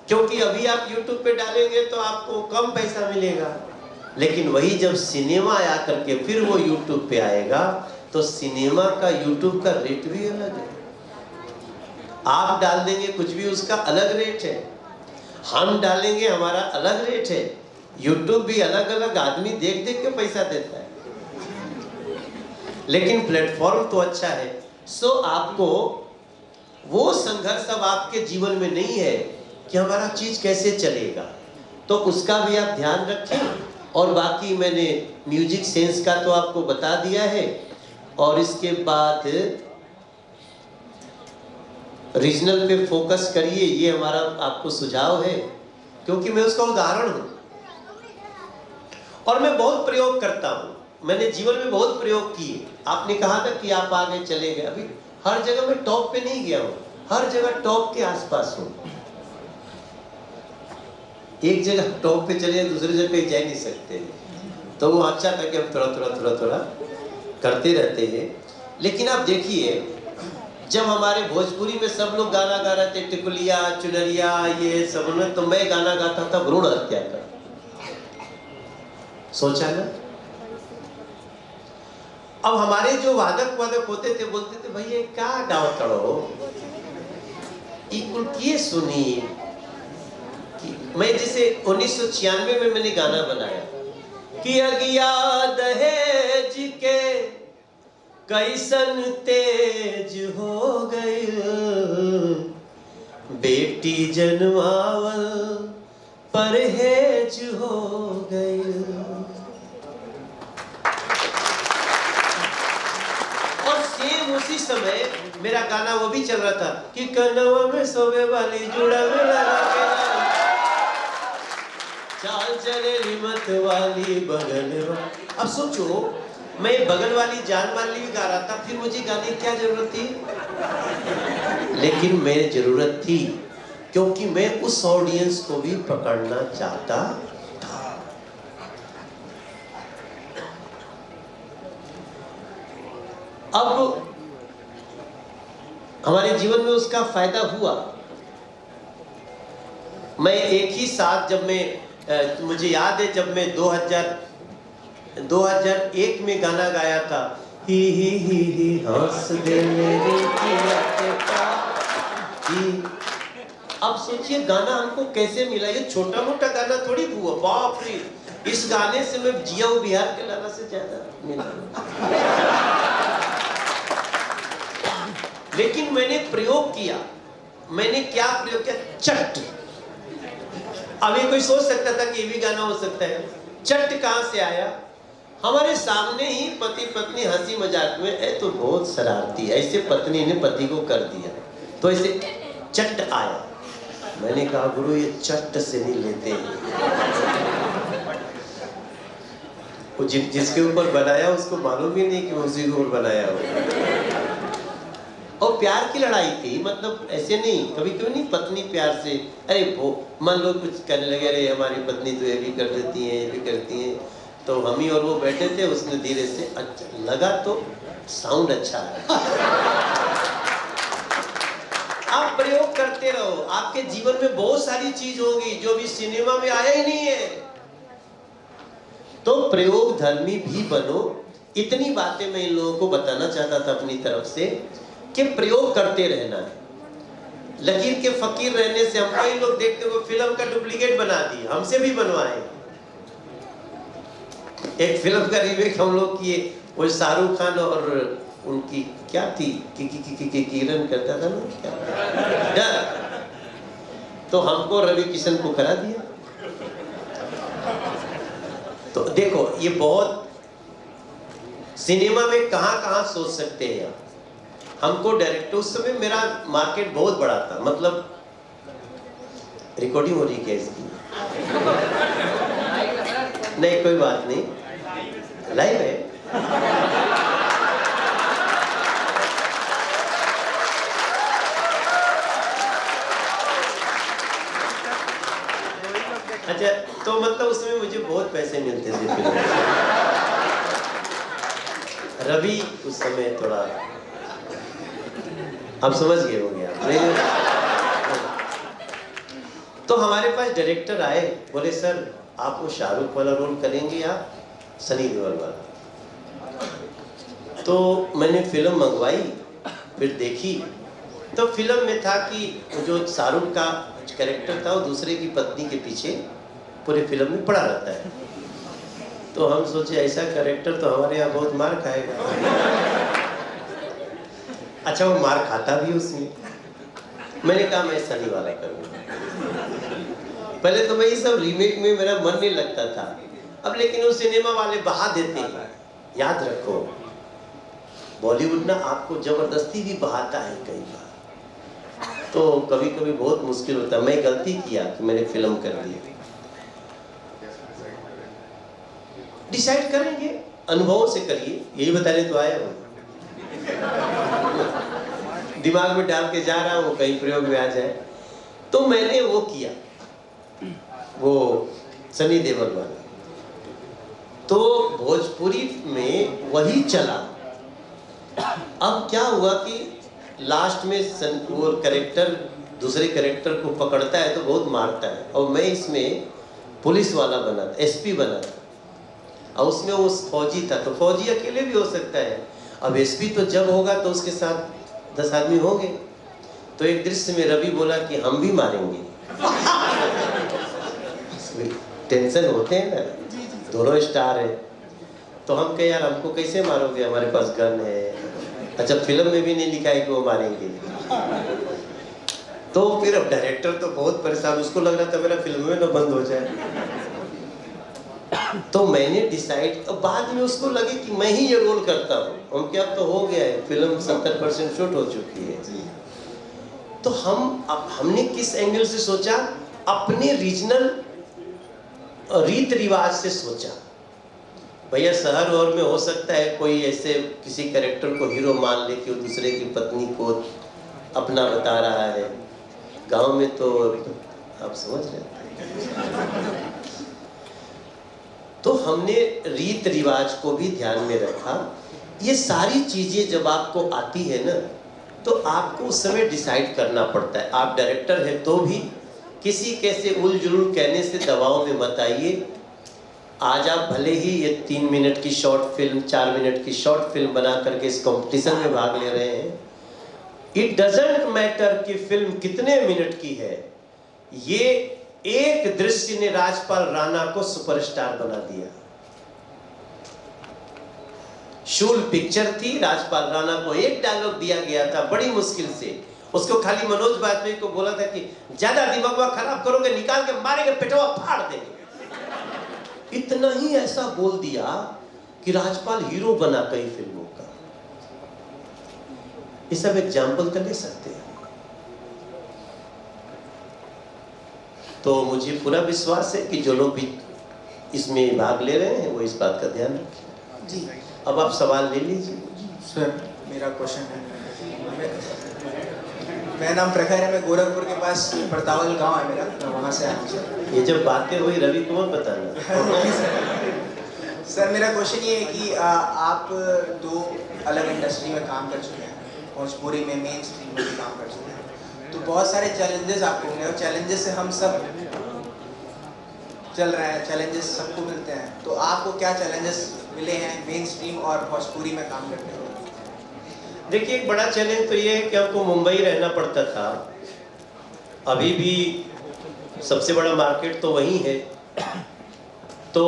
क्योंकि अभी आप YouTube पे डालेंगे तो आपको कम पैसा मिलेगा, लेकिन वही जब सिनेमा आया करके फिर वो YouTube पे आएगा, तो सिनेमा का YouTube का रेट भी अलग है। आप डाल देंगे कुछ भी, उसका अलग रेट है, हम डालेंगे हमारा अलग रेट है। YouTube भी अलग अलग आदमी देख देख के पैसा देता है, लेकिन प्लेटफॉर्म तो अच्छा है। सो आपको वो संघर्ष अब आपके जीवन में नहीं है कि हमारा चीज कैसे चलेगा, तो उसका भी आप ध्यान रखें। और बाकी मैंने म्यूजिक सेंस का तो आपको बता दिया है, और इसके बाद रीजनल पे फोकस करिए, ये हमारा आपको सुझाव है, क्योंकि मैं उसका उदाहरण हूं और मैं बहुत प्रयोग करता हूं। मैंने जीवन में बहुत प्रयोग किए। आपने कहा था कि आप आगे चले गए, अभी हर जगह मैं टॉप पे नहीं गया हूं, हर जगह टॉप के आसपास हूं। एक जगह टॉप पे चले दूसरी जगह जा नहीं सकते, तो वो अच्छा था कि हम थोड़ा करते रहते हैं। लेकिन आप देखिए, जब हमारे भोजपुरी में सब लोग गाना गा रहे थे, टिकुलिया चुनरिया ये सब में, तो मैं गाना गाता था भ्रूण हत्या का। सोचा ना? अब हमारे जो वादक होते थे बोलते थे, भैया क्या गाओ तड़ो, ये सुनी। मैं जैसे 1996 में मैंने गाना बनाया कि अगिया दहेज के कैसन तेज हो गई, बेटी जनमावल परहेज हो गई। और सेम उसी समय मेरा गाना वो भी चल रहा था कि कनवा में सोवे वाली जुड़ा में लगा के चाल चले रिमत वाली बगल। अब सोचो, मैं बगल वाली जान वाली भी गा रहा था, फिर मुझे गाने की क्या जरूरत थी? लेकिन मेरी जरूरत थी, क्योंकि मैं उस ऑडियंस को भी पकड़ना चाहता था। अब हमारे जीवन में उसका फायदा हुआ। मैं एक ही साथ, जब मैं मुझे याद है, जब मैं 2001 में गाना गाया था, ही हंस दे मेरे अब सोचिए गाना हमको कैसे मिला। ये छोटा मोटा गाना थोड़ी हुआ, बाप रे, इस गाने से मैं जिया हूं बिहार के लाना से ज्यादा मिला। लेकिन मैंने प्रयोग किया। मैंने क्या प्रयोग किया? चट। अब ये कोई सोच सकता था कि ये भी गाना हो सकता है। चट कहां से आया? हमारे सामने ही पति पत्नी हंसी मजाक में, ए तो बहुत शरारती है, ऐसे पत्नी ने पति को कर दिया, तो ऐसे चट आया। मैंने कहा गुरु ये चट से नहीं लेते हैं। वो जिसके ऊपर बनाया उसको मालूम ही नहीं कि उसी के ऊपर बनाया हो। और प्यार की लड़ाई थी, मतलब ऐसे नहीं, कभी कभी नहीं, पत्नी प्यार से, अरे वो मान लो कुछ करने लगे, अरे हमारी पत्नी तो ये भी कर देती है, ये भी करती है, तो हम ही और वो बैठे थे, उसने धीरे से अच्छा लगा तो साउंड अच्छा है। आप प्रयोग करते रहो, आपके जीवन में बहुत सारी चीज होगी जो भी सिनेमा में आया ही नहीं है। तो प्रयोग धर्मी भी बनो। इतनी बातें मैं इन लोगों को बताना चाहता था अपनी तरफ से कि प्रयोग करते रहना है। लकीर के फकीर रहने से हम कई लोग देखते हुए फिल्म का डुप्लीकेट बना दिए, हमसे भी बनवाए। एक फिल्म का रीमेक हम लोग किए, वो शाहरुख खान और उनकी क्या थी किरण करता था ना क्या डर, तो हमको रवि किशन को करा दिया। तो देखो ये बहुत सिनेमा में कहां कहां सोच सकते हैं आप। हमको डायरेक्टर, उस समय मेरा मार्केट बहुत बड़ा था, मतलब रिकॉर्डिंग हो रही है इसकी? नहीं कोई बात नहीं, लाइव है। अच्छा, तो मतलब उसमें मुझे बहुत पैसे मिलते थे फिल्म में। रवि उस समय थोड़ा, आप समझ गए होंगे आप। तो हमारे पास डायरेक्टर आए, बोले सर आप वो शाहरुख वाला रोल करेंगे या सनी देओल वाला? तो मैंने फिल्म मंगवाई, फिर देखी, तो फिल्म में था कि जो शाहरुख का कैरेक्टर था वो दूसरे की पत्नी के पीछे पूरे फिल्म में पड़ा रहता है। तो हम सोचे ऐसा कैरेक्टर तो हमारे यहाँ बहुत मार खाएगा। अच्छा वो मार खाता भी उसमें। मैंने कहा मैं सनी वाला करूँगा। पहले तो मैं ये सब रीमेक में मेरा मन नहीं लगता था, अब लेकिन वो सिनेमा वाले बहा देते हैं। याद रखो बॉलीवुड ना आपको जबरदस्ती भी बहाता है कई बार, तो कभी कभी बहुत मुश्किल होता है। मैं गलती किया कि मैंने फिल्म कर दी। डिसाइड करेंगे, अनुभव से करिए, यही बताने तो आया हूँ। दिमाग में डाल के जा रहा हूँ कहीं प्रयोग में आ जाए। तो मैंने वो किया, वो सनी देओल वाला। तो भोजपुरी में वही चला। अब क्या हुआ कि लास्ट में वो कैरेक्टर दूसरे कैरेक्टर को पकड़ता है तो बहुत मारता है, और मैं इसमें पुलिस वाला बना था, एसपी बना था, और उसमें वो फौजी था। तो फौजी अकेले भी हो सकता है, अब एसपी तो जब होगा तो उसके साथ 10 आदमी होंगे। तो एक दृश्य में रवि बोला कि हम भी मारेंगे। टेंशन होते हैं ना, दोनों स्टार है। तो हम कहे यार हमको कैसे मारोगे, हमारे पास गन है। अच्छा फिल्म में भी नहीं लिखा है कि वो मारेंगे। तो फिर अब डायरेक्टर तो बहुत परेशान, उसको लग रहा था मेरा फिल्म में ना बंद हो जाए। तो मैंने डिसाइड, अब बाद में उसको लगे कि मैं ही ये रोल करता हूँ। हम क्या, अब तो हो गया है, फिल्म 70% शूट हो चुकी है। तो हमने किस एंगल से सोचा, अपने रीजनल रीत रिवाज से सोचा। भैया शहर और में हो सकता है कोई ऐसे किसी कैरेक्टर को हीरो मान ले कि वो दूसरे की पत्नी को अपना बता रहा है। गांव में तो आप समझ रहे हैं। तो हमने रीत रिवाज को भी ध्यान में रखा। ये सारी चीजें जब आपको आती है ना, तो आपको उस समय डिसाइड करना पड़ता है। आप डायरेक्टर हैं तो भी किसी कैसे उलझुल कहने से दबाव में मत आइए। आज आप भले ही ये 3 मिनट की शॉर्ट फिल्म, 4 मिनट की शॉर्ट फिल्म बना करके इस कंपटीशन में भाग ले रहे हैं। इट डजंट मैटर कि फिल्म कितने मिनट की है, ये एक दृश्य ने राजपाल राणा को सुपरस्टार बना दिया। शूल पिक्चर थी, राजपाल राणा को एक डायलॉग दिया गया था बड़ी मुश्किल से। उसको खाली मनोज बाजपेयी को बोला था कि ज्यादा दिमाग खराब करोगे निकाल के मारेंगे, पेटवा फाड़ देंगे। इतना ही ऐसा बोल दिया कि राजपाल हीरो बना कई फिल्मों का। ये सब एग्जाम्पल तो ले सकते हैं। तो मुझे पूरा विश्वास है कि जो लोग भी इसमें भाग ले रहे हैं वो इस बात का ध्यान रखें। जी अब आप सवाल ले लीजिए। सर मेरा क्वेश्चन है, मेरा नाम प्रखर है, मैं गोरखपुर के पास परतावल गांव है मेरा, मैं वहाँ से आया हूँ सर। ये जब बातें हुई रवि को मत बताना। सर मेरा क्वेश्चन ये है कि आप 2 अलग इंडस्ट्री में काम कर चुके हैं, भोजपुरी में मेन स्ट्रीम में भी काम कर चुके हैं, तो बहुत सारे चैलेंजेस आपको होंगे, और चैलेंजेस से हम सब चल रहे हैं, चैलेंजेस सबको मिलते हैं। तो आपको क्या चैलेंजेस मिले हैं मेन स्ट्रीम और भोजपुरी में काम करते हुए? देखिए एक बड़ा चैलेंज तो ये है कि हमको मुंबई रहना पड़ता था। अभी भी सबसे बड़ा मार्केट तो वही है। तो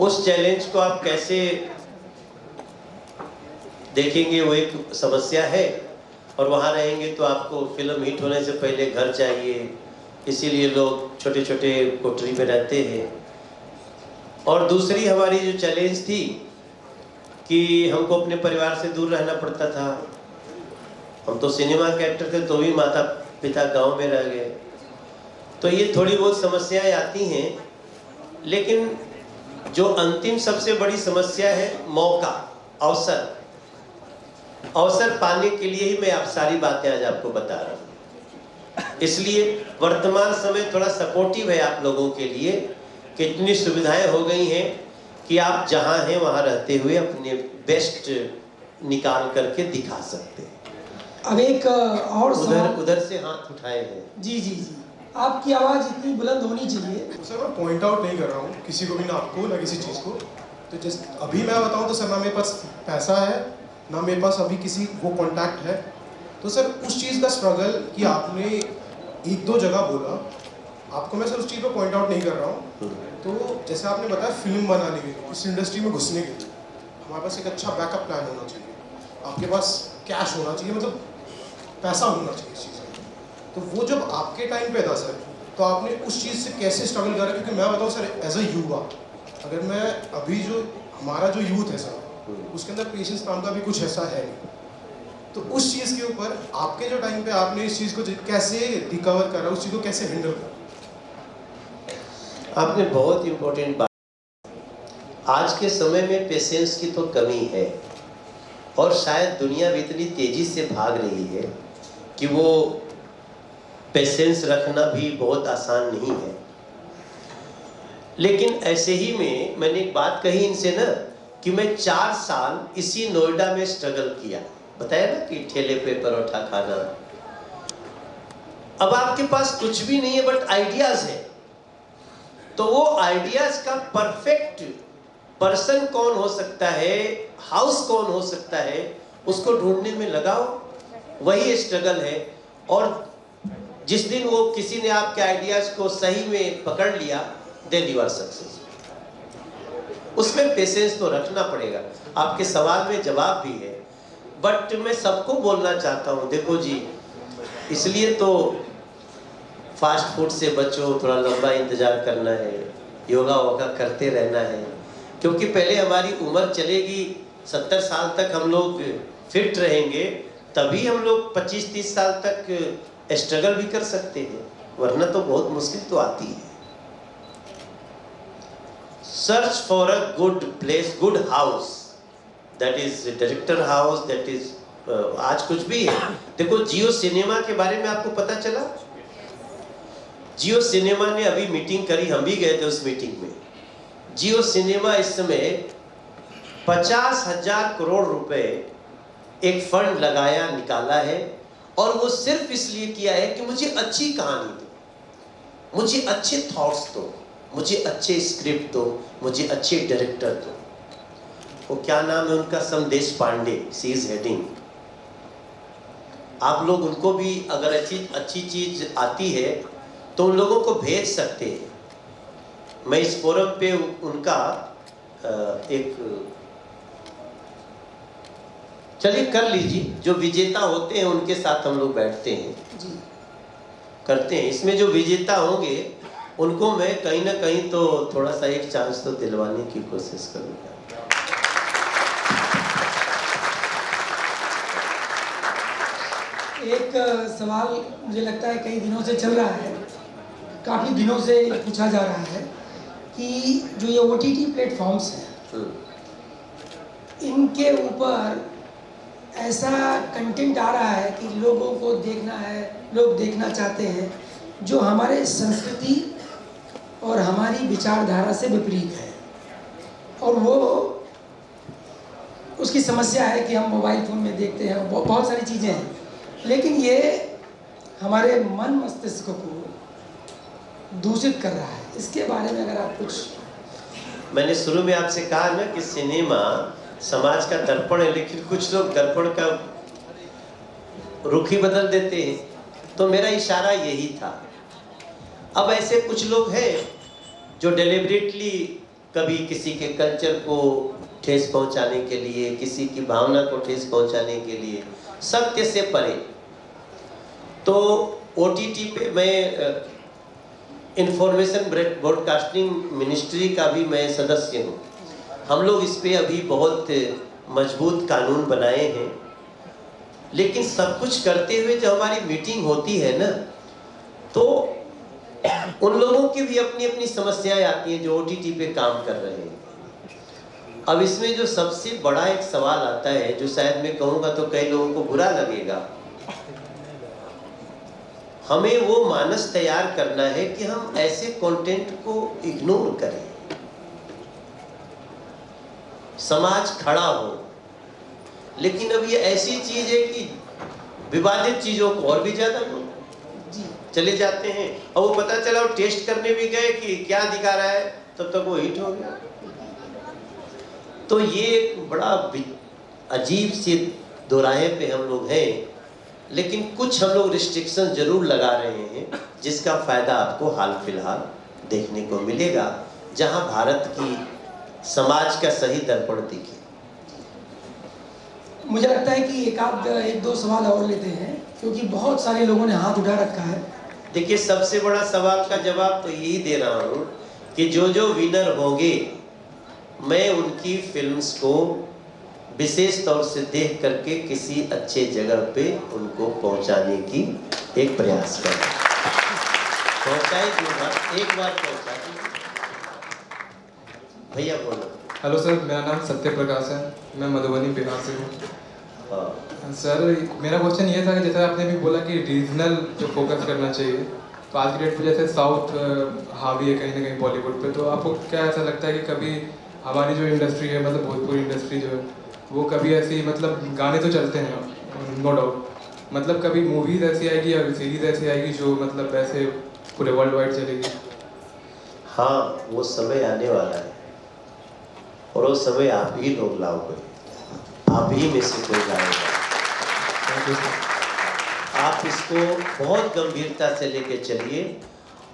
उस चैलेंज को आप कैसे देखेंगे वो एक समस्या है। और वहाँ रहेंगे तो आपको फिल्म हिट होने से पहले घर चाहिए, इसीलिए लोग छोटे छोटे कोठरी में रहते हैं। और दूसरी हमारी जो चैलेंज थी कि हमको अपने परिवार से दूर रहना पड़ता था। हम तो सिनेमा के एक्टर थे, तो भी माता पिता गांव में रह गए। तो ये थोड़ी बहुत समस्याएं आती हैं, लेकिन जो अंतिम सबसे बड़ी समस्या है मौका, अवसर पाने के लिए ही मैं आप सारी बातें आज आपको बता रहा हूँ। इसलिए वर्तमान समय थोड़ा सपोर्टिव है आप लोगों के लिए कि इतनी सुविधाएं हो गई हैं कि आप जहाँ हैं वहाँ रहते हुए अपने बेस्ट निकाल करके दिखा सकते हैं। अब एक और उधर से हाथ उठाए हैं। जी जी जी, आपकी आवाज़ इतनी बुलंद होनी चाहिए। तो सर मैं पॉइंट आउट नहीं कर रहा हूँ किसी को भी, ना आपको ना किसी चीज़ को। तो जस्ट अभी मैं बताऊँ तो सर ना मेरे पास पैसा है, ना मेरे पास अभी किसी वो कॉन्टैक्ट है। तो सर उस चीज़ का स्ट्रगल कि आपने एक दो जगह बोला, आपको मैं सर उस चीज़ को पॉइंट आउट नहीं कर रहा हूँ। तो जैसे आपने बताया फिल्म बनाने के लिए, इस इंडस्ट्री में घुसने के लिए हमारे पास एक अच्छा बैकअप प्लान होना चाहिए, आपके पास कैश होना चाहिए, मतलब पैसा होना चाहिए इस चीज़ का। तो वो जब आपके टाइम पे था सर, तो आपने उस चीज़ से कैसे स्ट्रगल करा? क्योंकि मैं बताऊँ सर, एज अ युवा, अगर मैं अभी जो हमारा जो यूथ है सर, उसके अंदर पेशेंस नाम का भी कुछ ऐसा है नहीं। तो उस चीज़ के ऊपर आपके जो टाइम पे आपने इस चीज़ को कैसे रिकवर करा, उस चीज़ को कैसे हैंडल करा? आपने बहुत इम्पोर्टेंट बात। आज के समय में पेशेंस की तो कमी है, और शायद दुनिया भी इतनी तेजी से भाग रही है कि वो पेशेंस रखना भी बहुत आसान नहीं है। लेकिन ऐसे ही में मैंने एक बात कही इनसे ना कि मैं 4 साल इसी नोएडा में स्ट्रगल किया, बताया ना कि ठेले पे परोठा खाना। अब आपके पास कुछ भी नहीं है बट आइडियाज है, तो वो आइडियाज का परफेक्ट पर्सन कौन हो सकता है, हाउस कौन हो सकता है, उसको ढूंढने में लगाओ, वही स्ट्रगल है। और जिस दिन वो किसी ने आपके आइडियाज को सही में पकड़ लिया, देन यू आर सक्सेस। उसमें पेशेंस तो रखना पड़ेगा। आपके सवाल में जवाब भी है, बट मैं सबको बोलना चाहता हूँ, देखो जी, इसलिए तो फास्ट फूड से बचो, थोड़ा लंबा इंतजार करना है, योगा वोगा करते रहना है, क्योंकि पहले हमारी उम्र चलेगी, 70 साल तक हम लोग फिट रहेंगे, तभी हम लोग 25-30 साल तक स्ट्रगल भी कर सकते हैं, वरना तो बहुत मुश्किल तो आती है। Search for a good place, good house, that is director house, that is आज कुछ भी है। देखो जियो सिनेमा के बारे में आपको पता चला? जियो सिनेमा ने अभी मीटिंग करी, हम भी गए थे उस मीटिंग में। जियो सिनेमा इस समय 50,000 करोड़ रुपए एक फंड लगाया, निकाला है, और वो सिर्फ इसलिए किया है कि मुझे अच्छी कहानी दो, मुझे अच्छे थॉट्स दो, मुझे अच्छे स्क्रिप्ट दो, मुझे अच्छे डायरेक्टर दो। वो क्या नाम है उनका, संदेश पांडे, सी इज हेडिंग। आप लोग उनको भी अगर अच्छी चीज आती है तो उन लोगों को भेज सकते हैं। मैं इस फोरम पे उनका एक, चलिए कर लीजिए, जो विजेता होते हैं उनके साथ हम लोग बैठते हैं जी, करते हैं। इसमें जो विजेता होंगे उनको मैं कहीं ना कहीं तो थोड़ा सा एक चांस तो दिलवाने की कोशिश करूंगा। एक सवाल मुझे लगता है कई दिनों से चल रहा है, काफ़ी दिनों से पूछा जा रहा है कि जो ये OTT प्लेटफॉर्म्स हैं, इनके ऊपर ऐसा कंटेंट आ रहा है कि लोगों को देखना है, लोग देखना चाहते हैं, जो हमारे संस्कृति और हमारी विचारधारा से विपरीत है। और वो उसकी समस्या है कि हम मोबाइल फ़ोन में देखते हैं, बहुत सारी चीज़ें हैं, लेकिन ये हमारे मन मस्तिष्क को दूषित कर रहा है। इसके बारे में अगर आप कुछ। मैंने शुरू में आपसे कहा ना कि सिनेमा समाज का दर्पण है, लेकिन कुछ लोग दर्पण का रुख ही बदल देते हैं, तो मेरा इशारा यही था। अब ऐसे कुछ लोग हैं जो डेलिबरेटली कभी किसी के कल्चर को ठेस पहुंचाने के लिए, किसी की भावना को ठेस पहुंचाने के लिए, सत्य से परे। तो OTT पे मैं इंफॉर्मेशन ब्रॉडकास्टिंग मिनिस्ट्री का भी मैं सदस्य हूँ। हम लोग इस पे अभी बहुत मजबूत कानून बनाए हैं, लेकिन सब कुछ करते हुए जब हमारी मीटिंग होती है ना, तो उन लोगों की भी अपनी अपनी समस्याएं आती हैं जो OTT पे काम कर रहे हैं। अब इसमें जो सबसे बड़ा एक सवाल आता है, जो शायद मैं कहूँगा तो कई लोगों को बुरा लगेगा, हमें वो मानस तैयार करना है कि हम ऐसे कंटेंट को इग्नोर करें, समाज खड़ा हो। लेकिन अब ये ऐसी चीज है कि विवादित चीजों को और भी ज्यादा लोग चले जाते हैं, और वो पता चला वो टेस्ट करने भी गए कि क्या दिखा रहा है, तब तक वो हिट हो गया। तो ये एक बड़ा अजीब सी दोराहे पे हम लोग हैं, लेकिन कुछ हम लोग रिस्ट्रिक्शन जरूर लगा रहे हैं, जिसका फायदा आपको हाल फिलहाल देखने को मिलेगा, जहां भारत की समाज का सही दर्पण दिखे। मुझे लगता है कि एक दो सवाल और लेते हैं, क्योंकि बहुत सारे लोगों ने हाथ उठा रखा है। देखिए, सबसे बड़ा सवाल का जवाब तो यही दे रहा हूँ कि जो विनर होंगे, मैं उनकी फिल्म्स को विशेष तौर से देख करके किसी अच्छे जगह पे उनको पहुंचाने की एक प्रयास करें। पहुंचाए एक बार पहुंचा भैया बोलो। हेलो सर, मेरा नाम सत्य प्रकाश है, मैं मधुबनी बिहार से हूँ। सर, मेरा क्वेश्चन ये था कि जैसे आपने भी बोला कि रीजनल जो फोकस करना चाहिए, तो आज की डेट पे जैसे साउथ हावी है कहीं ना कहीं बॉलीवुड पे, तो आपको क्या ऐसा लगता है कि कभी हमारी जो इंडस्ट्री है, मतलब भोजपुरी इंडस्ट्री जो है, वो कभी ऐसी, मतलब गाने तो चलते हैं नो डाउट, मतलब कभी मूवीज ऐसी आएगी या सीरीज ऐसी आएगी जो मतलब ऐसे पूरे वर्ल्ड वाइड चलेगी? हाँ, वो समय आने वाला है, और वो समय आप ही लोग लाओगे, आप ही में से कोई लाएगा। आप इसको बहुत गंभीरता से लेके चलिए,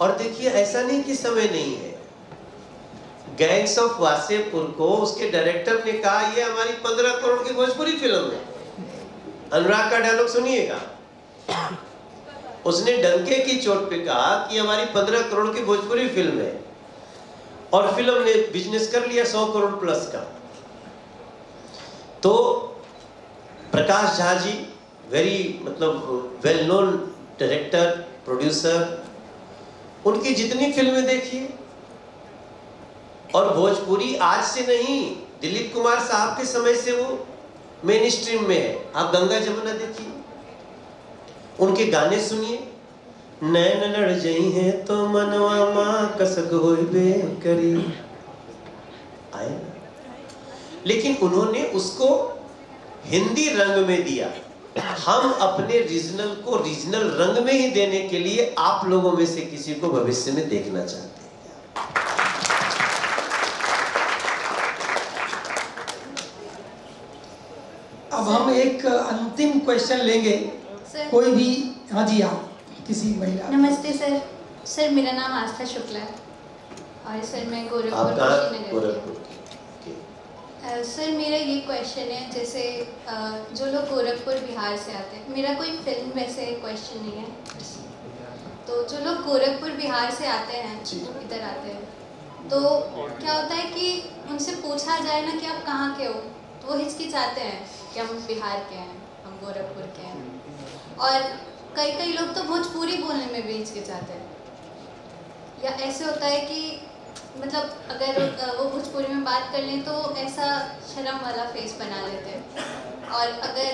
और देखिए ऐसा नहीं कि समय नहीं है। गैंग्स ऑफ वासेपुर को उसके डायरेक्टर ने कहा ये हमारी 15 करोड़ की भोजपुरी फिल्म है। अनुराग का डायलॉग सुनिएगा, उसने डंके की चोट पे कहा कि हमारी 15 करोड़ की भोजपुरी फिल्म है, और फिल्म ने बिजनेस कर लिया 100 करोड़ प्लस का। तो प्रकाश झा जी वेरी मतलब वेल नोन डायरेक्टर, प्रोड्यूसर, उनकी जितनी फिल्में देखिए, और भोजपुरी आज से नहीं, दिलीप कुमार साहब के समय से वो मेन स्ट्रीम में है। आप गंगा जमुना देखिए, उनके गाने सुनिए, नैन लड़ जई हैं तो मनवा माँ कसक होइबे करी, आए ना? लेकिन उन्होंने उसको हिंदी रंग में दिया। हम अपने रीजनल को रीजनल रंग में ही देने के लिए आप लोगों में से किसी को भविष्य में देखना चाहते हैं। अब हम एक अंतिम क्वेश्चन लेंगे। सर, कोई भी, हाँ जी, आप किसी महिला। नमस्ते सर। सर, मेरा नाम आस्था शुक्ला है, और सर मैं गोरखपुर गोरखपुर। सर, मेरा ये क्वेश्चन है, जैसे जो लोग गोरखपुर बिहार से आते हैं, मेरा कोई फिल्म वैसे क्वेश्चन नहीं है, तो जो लोग गोरखपुर बिहार से आते हैं, इधर आते हैं, तो क्या होता है कि उनसे पूछा जाए ना कि आप कहाँ के हो, तो वो हिचकिचाते हैं कि हम बिहार के हैं, हम गोरखपुर के हैं। और कई लोग तो भोजपुरी बोलने में भी हिचकिचाते हैं, या ऐसे होता है कि मतलब अगर वो भोजपुरी में बात कर लें तो ऐसा शर्म वाला फेस बना लेते हैं। और अगर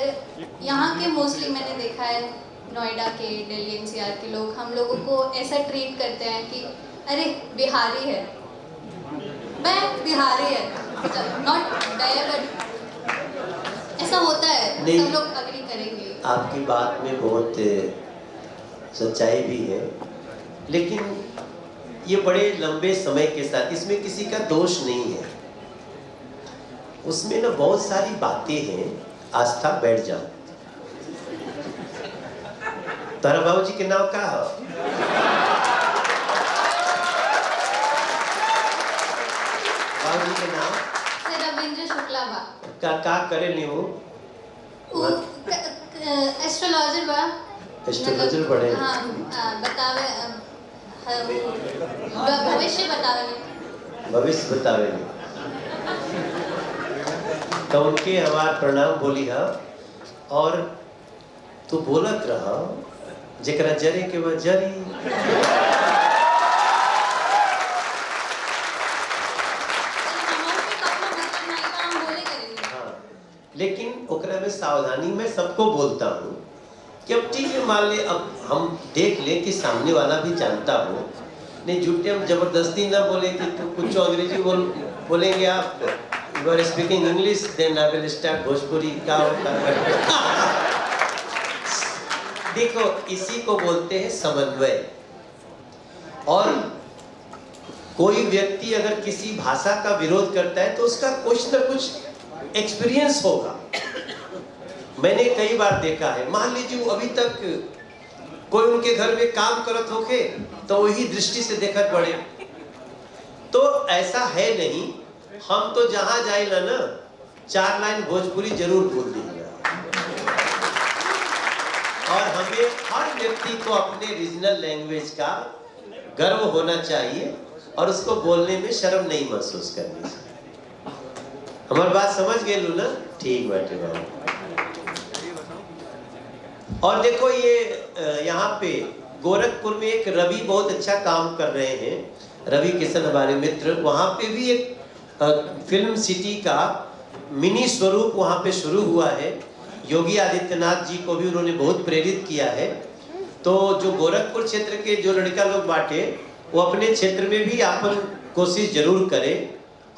यहाँ के मोस्टली मैंने देखा है, नोएडा के, दिल्ली NCR के लोग हम लोगों को ऐसा ट्रीट करते हैं कि अरे बिहारी है, मैं बिहारी है, मतलब नॉट डायर, बट ऐसा होता है, सब लोग अग्री करेंगे। आपकी बात में बहुत सच्चाई भी है, लेकिन ये बड़े लंबे समय के साथ, इसमें किसी का दोष नहीं है, उसमें ना बहुत सारी बातें हैं। आस्था, बैठ जाओ। तारा बाबू जी के नाम का हो? बाबूजी के नाम सर रविंद्र शुक्ला बा का करे नहीं वो एस्ट्रोलॉजर बा एस्ट्रोलॉजर पढ़े हाँ बतावे भविष्य बतावे भविष्य बतावे नहीं तो उनके हमार प्रणाम बोली हा और तू बोलत रहा जेकरा जरे के बाद जरी लेकिन ओकरा में सावधानी में सबको बोलता हूँ कि अब ठीक है मान ले अब हम देख लें कि सामने वाला भी जानता हो नहीं झूठे हम जबरदस्ती ना बोले कि तो कुछ अंग्रेजी बोलेंगे आप you are speaking English then I will start Bhojpuri का होता है देखो इसी को बोलते हैं समन्वय और कोई व्यक्ति अगर किसी भाषा का विरोध करता है तो उसका कुछ ना कुछ एक्सपीरियंस होगा। मैंने कई बार देखा है मान लीजिए अभी तक कोई उनके घर में काम करत होके तो वही दृष्टि से देखत पड़े तो ऐसा है नहीं हम तो जहां जाएगा ना 4 लाइन भोजपुरी जरूर बोल देंगे और हमें हर व्यक्ति को अपने रीजनल लैंग्वेज का गर्व होना चाहिए और उसको बोलने में शर्म नहीं महसूस करनी चाहिए। हमारी बात समझ गए लो ना ठीक बैठे बाबू और देखो ये यहाँ पे गोरखपुर में एक रवि बहुत अच्छा काम कर रहे हैं रवि किशन हमारे मित्र वहाँ पे भी एक फिल्म सिटी का मिनी स्वरूप वहाँ पे शुरू हुआ है योगी आदित्यनाथ जी को भी उन्होंने बहुत प्रेरित किया है तो जो गोरखपुर क्षेत्र के जो लड़का लोग बांटे वो अपने क्षेत्र में भी अपन कोशिश जरूर करे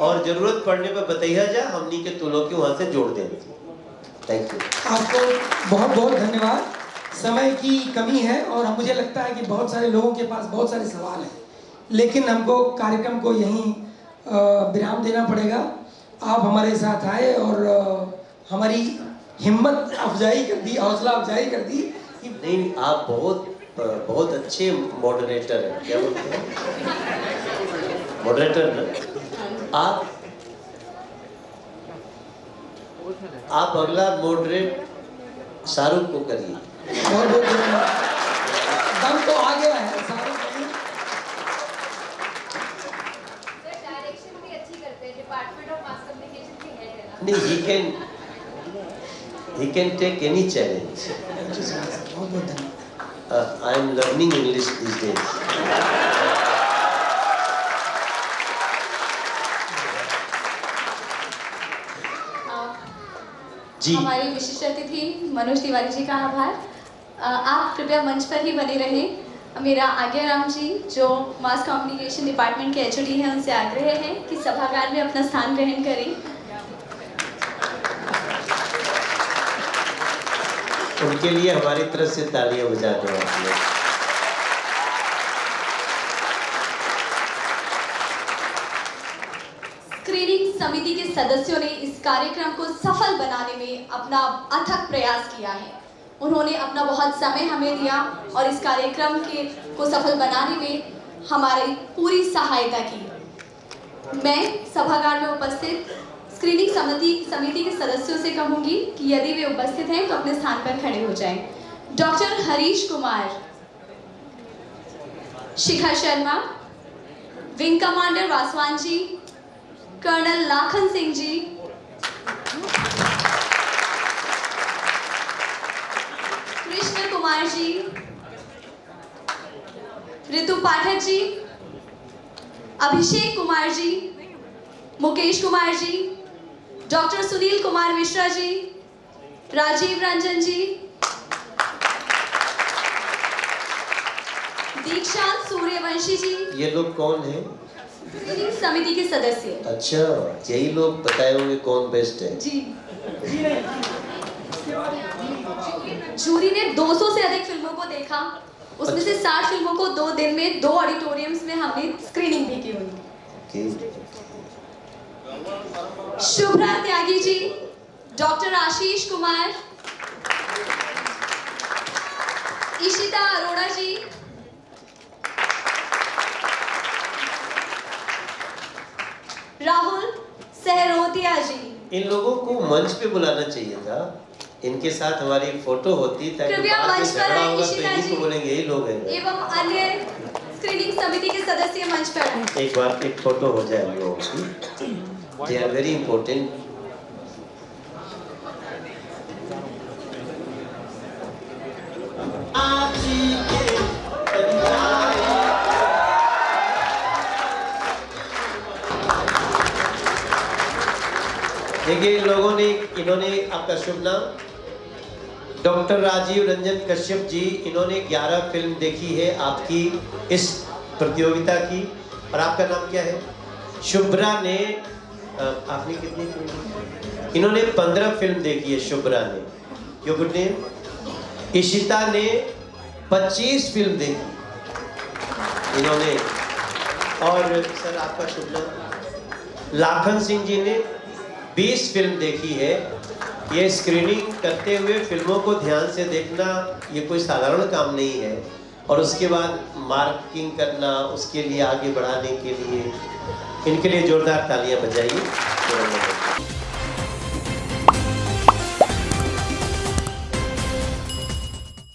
और जरूरत पड़ने पर बताइए जा हमनी के तुलों के वहाँ से जोड़ देंगे। थैंक यू आपको बहुत बहुत धन्यवाद। समय की कमी है और मुझे लगता है कि बहुत सारे लोगों के पास बहुत सारे सवाल हैं लेकिन हमको कार्यक्रम को यहीं विराम देना पड़ेगा। आप हमारे साथ आए और हमारी हिम्मत अफजाई कर दी हौसला अफजाई कर दी। नहीं आप बहुत अच्छे मॉडरेटर हैं क्या बोलते हैं मॉडरेटर ना आप अगला मॉडरेट शाहरुख को करिए। बहुत बहुत धन्यवाद। दम तो आ गया है शाहरुख डायरेक्शन भी अच्छी करते हैं डिपार्टमेंट ऑफ मास कम्युनिकेशन के हेड है ना नहीं he can take any challenge। बहुत बहुत धन्यवाद। I am learning English these days। जी हमारी विशिष्ट अतिथि मनोज तिवारी जी का आभार। आप कृपया मंच पर ही बने रहें। मेरा आज्ञाराम जी जो मास कम्युनिकेशन डिपार्टमेंट के एचओडी हैं उनसे आग्रह है कि सभागार में अपना स्थान ग्रहण करें। उनके लिए हमारी तरफ से तालियां बजा दो आप लोग। स्क्रीनिंग समिति के सदस्यों ने इस कार्यक्रम को सफल बनाने में अपना अथक प्रयास किया है। उन्होंने अपना बहुत समय हमें दिया और इस कार्यक्रम को सफल बनाने में हमारी पूरी सहायता की। मैं सभागार में उपस्थित स्क्रीनिंग समिति के सदस्यों से कहूंगी कि यदि वे उपस्थित हैं तो अपने स्थान पर खड़े हो जाएं। Doctor Harish Kumar, Shikha Sharma, wing commander वासवान जी, कर्नल लाखन सिंह जी, कृष्ण कुमार जी, ऋतु पाठक जी, अभिषेक कुमार जी, मुकेश कुमार जी, डॉक्टर सुनील कुमार मिश्रा जी, राजीव रंजन जी, दीक्षांत सूर्यवंशी जी। ये लोग कौन हैं? स्क्रीनिंग समिति के सदस्य। अच्छा यही लोग बताए होंगे कौन बेस्ट है। जी जूरी ने 200 से अधिक फिल्मों को देखा उसमें से 60 फिल्मों को 2 दिन में 2 ऑडिटोरियम्स में हमने स्क्रीनिंग भी की हुई। शुभ्रा त्यागी जी, डॉक्टर आशीष कुमार, इशिता अरोड़ा जी, राहुल सहरोतिया जी। इन लोगों को मंच पे बुलाना चाहिए था, इनके साथ हमारी फोटो होती ताकि कृपया बाद में मंच पर झगड़ा आएं, होगा तो इशिता इन्हीं को जी। बोलेंगे यही लोग हैं। एवं अन्य स्क्रीनिंग समिति के सदस्य मंच पर आएं। एक बार एक फोटो हो जाए हम लोगों की, दे आर वेरी इंपॉर्टेंट। देखिए इन्होंने आपका शुभ नाम डॉक्टर राजीव रंजन कश्यप जी, इन्होंने 11 फिल्म देखी है आपकी इस प्रतियोगिता की। और आपका नाम क्या है? शुभ्रा ने आपने कितनी फिल्म देखी? इन्होंने 15 फिल्म देखी है शुभ्रा ने। Your good name. इशिता ने 25 फिल्म देखी इन्होंने। और सर आपका शुभ नाम? लाखन सिंह जी ने 20 फिल्म देखी है। ये स्क्रीनिंग करते हुए फिल्मों को ध्यान से देखना ये कोई साधारण काम नहीं है, और उसके बाद मार्किंग करना, उसके लिए आगे बढ़ाने के लिए इनके लिए जोरदार तालियां बजाइए।